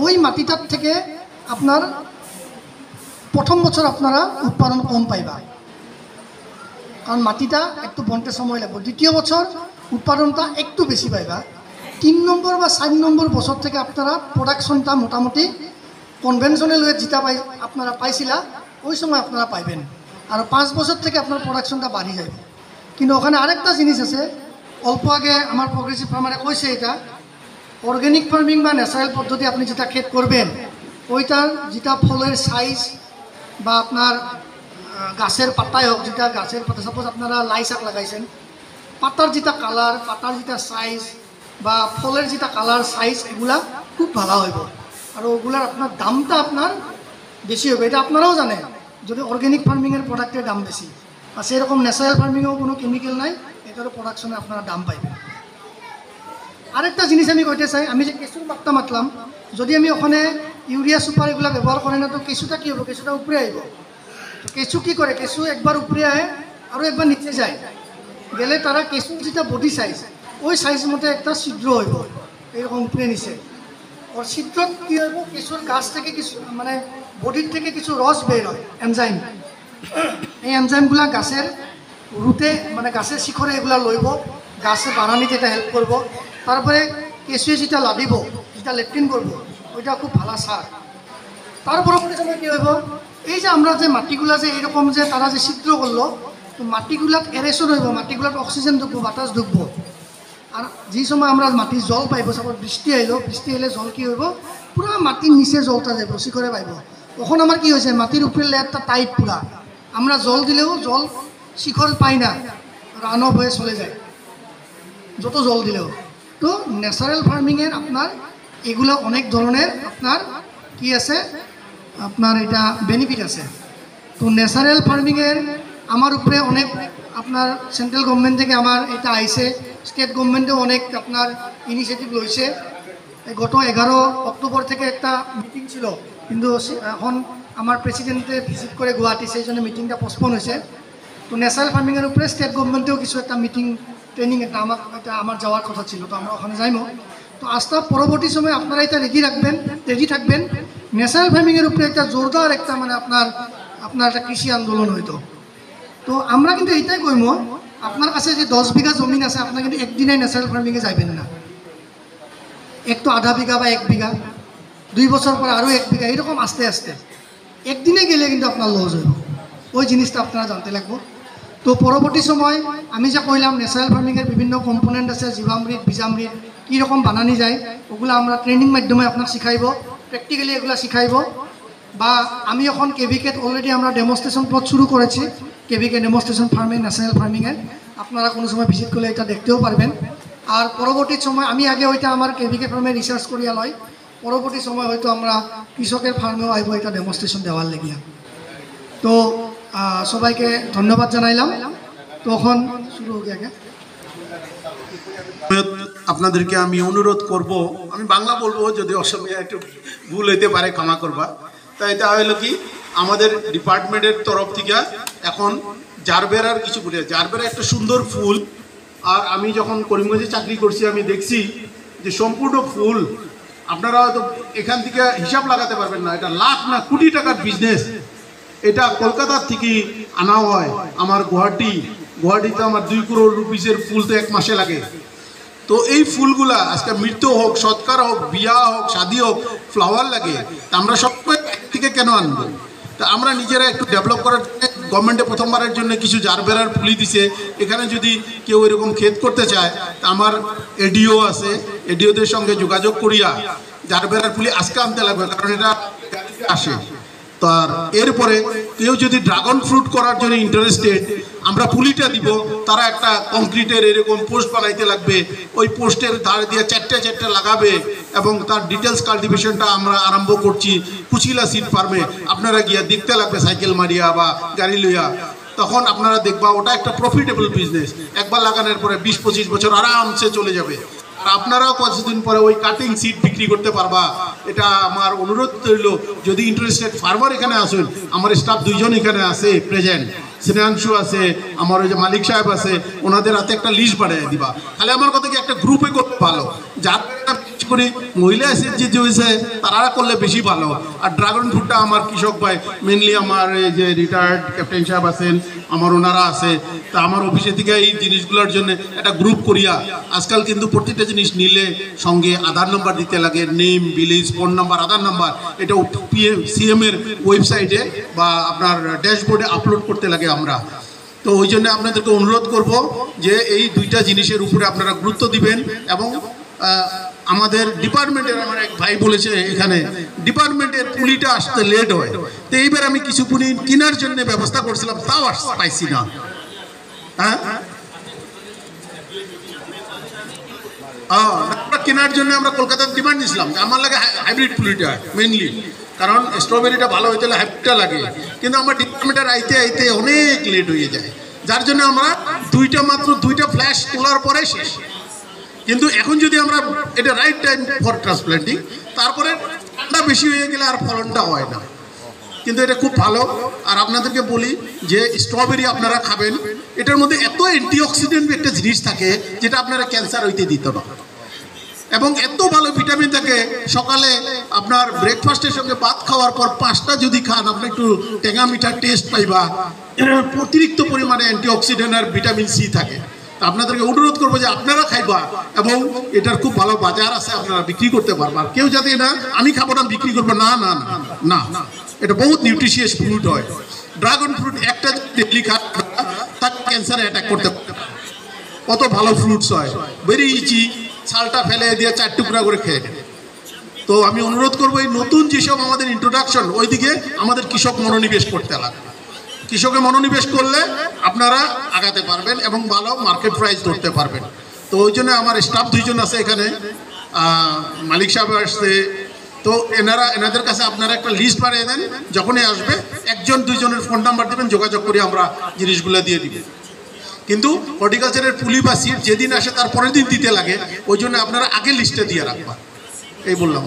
ওই মাটিটাত থেকে আপনার প্রথম বছর আপনারা উৎপাদন কম পাইবা কারণ মাটিটা একটু বনতে সময় লাগবে দ্বিতীয় বছর উৎপাদনটা একটু বেশি পাইবা 3 নম্বর বা 4 নম্বর বছর থেকে আপনারা প্রোডাকশনটা মোটামুটি কনভেনশনাল ওয়ে যেটা আপনারা পাইছিলা ওই সময় আপনারা পাইবেন আর 5 বছর থেকে আপনার প্রোডাকশনটা বাড়ি যাবে কিন্তু ওখানে আরেকটা জিনিস আছে অল্প আগে আমার প্রগ্রেসিভ ফার্মারে কইছে এটা অর্গানিক ফার্মিং বা ন্যাচারাল পদ্ধতি আপনি যেটা ক্ষেত করবেন ওইটার যেটা ফলের সাইজ বা আপনার গাছের পাতায় হোক যেটা গাছের পাতা সাপোজ আপনারা লাই শাক লাগাইছেন পাতার যেটা কালার পাতার যেটা সাইজ বা ফলের যেটা কালার সাইজ এগুলা খুব ভালো হইব আর ওগুলার আপনার দামটা আপনার বেশি হবে এটা আপনারাও জানেন যদি অর্গানিক ফার্মিংয়ের প্রোডাক্টের দাম বেশি আর সেরকম ন্যাচারাল ফার্মিংয়েও কোনো কেমিক্যাল নাই এটারও প্রোডাকশনে আপনারা দাম পাইবেন আরেকটা জিনিস আমি কইতে চাই আমি যে কেঁচুর মাত্রা মাতলাম যদি আমি ওখানে ইউরিয়া সুপার এগুলো ব্যবহার করি না তো কেঁচুটা কী হবো কেঁচুটা উপরে আইব তো কেঁচু কী করে কেঁচু একবার উপরে আহে আরও একবার নিচে যায় গেলে তারা কেঁচুর যেটা বডি সাইজ ওই সাইজ মতো একটা ছিদ্র হইব এরকম উপরে নিচে ওর ছিদ্রত কী হইব কেঁচুর গাছ থেকে কিছু মানে বডির থেকে কিছু রস বের হয় এনজাইম এই এনজাইমগুলা গাছের রুটে মানে গাছের শিখরে এগুলা লইব গাছে বাড়ানিতে এটা হেল্প করব তারপরে কেঁচুয়ে যেটা লাভিব যেটা লেট্রিন করব ওইটা খুব ভালো সার তার পরবর্তী সময় কী হইব এই যে আমরা যে মাটিগুলা যে এরকম যে তারা যে ছিদ্র করলো তো মাটিগুলাত এরেশন হইব মাটিগুলাত অক্সিজেন ঢুকবো বাতাস ঢুকবো আর যে সময় আমরা মাটির জল পাইব সাপোজ বৃষ্টি আহিলে জল কী হইব পুরা মাটির নিচে জলটা যাব শিখরে পাইব তখন আমার কি হয়েছে মাটির উপরে লেয়ারটা টাইট পুরা আমরা জল দিলেও জল শিখর পাই না রান অফ হয়ে চলে যায় যত জল দিলেও তো ন্যাচারাল ফার্মিংয়ের আপনার এগুলো অনেক ধরনের আপনার কি আছে আপনার এটা বেনিফিট আছে তো ন্যাচারাল ফার্মিংয়ের আমার উপরে অনেক আপনার সেন্ট্রাল গভর্নমেন্ট থেকে আমার এটা আইছে স্টেট গভর্নমেন্টেও অনেক আপনার ইনিশিয়েটিভ লইছে গত 11 অক্টোবর থেকে একটা মিটিং ছিল কিন্তু এখন আমার প্রেসিডেন্টে ভিজিট করে গুয়াহাটি সেই জন্য মিটিংটা পোস্টপোন হয়েছে তো ন্যাচারাল ফার্মিংয়ের উপরে স্টেট গভর্নমেন্টেও কিছু একটা মিটিং ট্রেনিং একটা আমার যাওয়ার কথা ছিল তো আমরা ওখানে যাইমো তো আস্তে পরবর্তী সময় আপনারা এটা রেডি থাকবেন ন্যাচারাল ফার্মিংয়ের উপরে একটা জোরদার একটা মানে আপনার একটা কৃষি আন্দোলন হইতো তো আমরা কিন্তু এইটাই কইম আপনার কাছে যে 10 বিঘা জমিন আছে আপনার কিন্তু একদিনে ন্যাচারাল ফার্মিংয়ে যাবেন না একটু আধা বিঘা বা 1 বিঘা 2 বছর পর আরও 1 বিঘা এরকম আস্তে আস্তে একদিনে গেলে কিন্তু আপনার লস হইব ওই জিনিসটা আপনারা জানতে লাগবে তো পরবর্তী সময় আমি যে কইলাম ন্যাচারাল ফার্মিংয়ের বিভিন্ন কম্পোনেন্ট আছে জীবামৃত বীজামৃত কীরকম বানানি যায় ওগুলো আমরা ট্রেনিং মাধ্যমে আপনার শিখাইব, প্র্যাকটিক্যালি এগুলো শিখাইব। বা আমি এখন কেভিকেত অলরেডি আমরা ডেমনস্ট্রেশন পথ শুরু করেছি, কেভিকে ডেমনস্ট্রেশন ফার্মিং, ন্যাশনাল ফার্মিংয়ের। আপনারা কোনো সময় ভিজিট করলে এটা দেখতেও পারবেন। আর পরবর্তী সময় আমি আগে হয়তো আমার কেভিকে ফার্মে রিসার্চ করিয়া লয়, পরবর্তী সময় হয়তো আমরা কৃষকের ফার্মেও আইব এটা ডেমনস্ট্রেশন দেওয়ার লেগিয়া। তো সবাইকে ধন্যবাদ জানাইলাম। তখন শুরু হোক আগে। আপনাদেরকে আমি অনুরোধ করব, আমি বাংলা বলবো, যদি অসময়ে একটু ভুল হইতে পারে ক্ষমা করবা। তাই এটা হলো কি, আমাদের ডিপার্টমেন্টের তরফ থেকে এখন জারবেরার কিছু বলে, জারবেরা একটা সুন্দর ফুল। আর আমি যখন করিমগঞ্জে চাকরি করছি আমি দেখছি যে সম্পূর্ণ ফুল, আপনারা হয়তো এখান থেকে হিসাব লাগাতে পারবেন না, এটা লাখ না কোটি টাকার বিজনেস। এটা কলকাতার থেকে আনা হয় আমার গুয়াহাটিতে আমার 2 crore রুপিসের ফুল তো 1 মাসে লাগে। তো এই ফুলগুলা আজকে মৃত্যু হোক, সৎকার হোক, বিয়া হোক, শাদী হোক, ফ্লাওয়ার লাগে। তা আমরা সব থেকে কেন আনবো? তা আমরা নিজেরা একটু ডেভেলপ করার জন্য গভর্নমেন্টে প্রথমবারের জন্য কিছু জারবেরার পুলি দিছে। এখানে যদি কেউ এরকম ক্ষেত করতে চায় তা আমার এডিও আছে, এডিওদের সঙ্গে যোগাযোগ করিয়া জারবেরার পুলি আজকে আনতে লাগবে, কারণ এটা আসে। তো আর এরপরে কেউ যদি ড্রাগন ফ্রুট করার জন্য ইন্টারেস্টেড, আমরা পুলিটা দিব, তারা একটা কংক্রিটের এরকম পোস্ট বানাইতে লাগবে, ওই পোস্টের ধার দিয়ে 4টে লাগাবে এবং তার ডিটেলস কাল্টিভেশনটা আমরা আরম্ভ করছি কুচিলা সিড ফার্মে। আপনারা গিয়া দেখতে লাগবে সাইকেল মারিয়া বা গাড়ি লইয়া, তখন আপনারা দেখবা ওটা একটা প্রফিটেবল বিজনেস। একবার লাগানোর পরে 20-25 বছর আরামসে চলে যাবে। আর আপনারাও কিছুদিন পরে ওই কাটিং সিড বিক্রি করতে পারবা। এটা আমার অনুরোধ রইল, যদি ইন্টারেস্টেড ফার্মার এখানে আসেন, আমার স্টাফ 2 জন এখানে আছে প্রেজেন্ট, শ্রেয়াংশু আছে, আমার ওই যে মালিক সাহেব আছে, ওনাদের হাতে একটা লিস্ট বানিয়ে দিবা। তাহলে আমার কথা কি একটা গ্রুপে করতে ভালো, যার করি মহিলা এসএসজি যে হয়েছে তারা করলে বেশি ভালো। আর ড্রাগন ফ্রুটটা আমার কৃষক ভাই, মেনলি আমার এই যে রিটায়ার্ড ক্যাপ্টেন সাহেব আছেন, আমার ওনারা আছে, তা আমার অফিসে থেকে এই জিনিসগুলোর জন্য একটা গ্রুপ করিয়া, আজকাল কিন্তু প্রত্যেকটা জিনিস নিলে সঙ্গে আধার নাম্বার দিতে লাগে, নেম, ভিলেজ, ফোন নাম্বার, আধার নাম্বার, এটা সিএম এর ওয়েবসাইটে বা আপনার ড্যাশবোর্ডে আপলোড করতে লাগে আমরা। তো ওই জন্য আপনাদেরকে অনুরোধ করব যে এই 2টা জিনিসের উপরে আপনারা গুরুত্ব দিবেন। এবং আমাদের ডিপার্টমেন্টের আমার এক ভাই বলেছে এখানে ডিপার্টমেন্টের পুলিটা আসতে লেট হয়, তো এইবার আমি কিছু পুলি কেনার জন্য ব্যবস্থা করছিলাম, তাও পাইছি না। হ্যাঁ, কেনার জন্য আমরা কলকাতার ডিমান্ড দিয়েছিলাম, আমার লাগে হাইব্রিড পুলিটা মেনলি, কারণ স্ট্রবেরিটা ভালো হইতে হলে হাইব্রিডটা লাগে। কিন্তু আমার ডিপার্টমেন্টের আইতে অনেক লেট হয়ে যায়, যার জন্য আমরা মাত্র 2টা ফ্ল্যাশ তোলার পরে শেষ। কিন্তু এখন যদি আমরা এটা রাইট টাইম ফর ট্রান্সপ্লান্টিং, তারপরে ঠান্ডা বেশি হয়ে গেলে আর ফলনটা হয় না। কিন্তু এটা খুব ভালো। আর আপনাদেরকে বলি যে স্ট্রবেরি আপনারা খাবেন, এটার মধ্যে এত অ্যান্টিঅক্সিডেন্ট একটা জিনিস থাকে যেটা আপনারা ক্যান্সার হইতে দিত না, এবং এত ভালো ভিটামিন থাকে। সকালে আপনার ব্রেকফাস্টের সঙ্গে ভাত খাওয়ার পর 5টা যদি খান, আপনি একটু টেঙা মিঠার টেস্ট পাইবা। অতিরিক্ত পরিমাণে অ্যান্টিঅক্সিডেন্ট আর ভিটামিন সি থাকে। আপনাদেরকে অনুরোধ করবো যে আপনারা খাইবা, এবং এটার খুব ভালো বাজার আছে, আপনারা বিক্রি করতে পারবেন। কেউ যাতে না আমি খাবো না বিক্রি করবো, না না না না, এটা বহুত নিউট্রিশিয়াস ফ্রুট হয়। ড্রাগন ফ্রুট একটা ডেলি খা, তার ক্যান্সারে অ্যাটাক করতে পারে, কত ভালো ফ্রুটস হয়, ভেরি ইজি, ছালটা ফেলে দিয়ে 4 টুকরা করে খেয়ে নেবে। তো আমি অনুরোধ করবো এই নতুন যেসব আমাদের ইন্ট্রোডাকশন, ওইদিকে আমাদের কৃষক মনোনিবেশ করতে লাগবে। কৃষকে মনোনিবেশ করলে আপনারা আগাতে পারবেন এবং ভালো মার্কেট প্রাইস ধরতে পারবেন। তো ওই জন্য আমার স্টাফ 2 জন আছে এখানে, মালিক সাহেব আসছে। তো এনাদের কাছে আপনারা একটা লিস্ট বানিয়ে দেন, যখনই আসবে 1-2 জনের ফোন নাম্বার দেবেন, যোগাযোগ করে আমরা জিনিসগুলো দিয়ে দিব। কিন্তু হর্টিকালচারের পুলি বা সিড যেদিন আসে তার পরের দিন দিতে লাগে, ওই জন্য আপনারা আগে লিস্টে দিয়ে রাখবা। এই বললাম।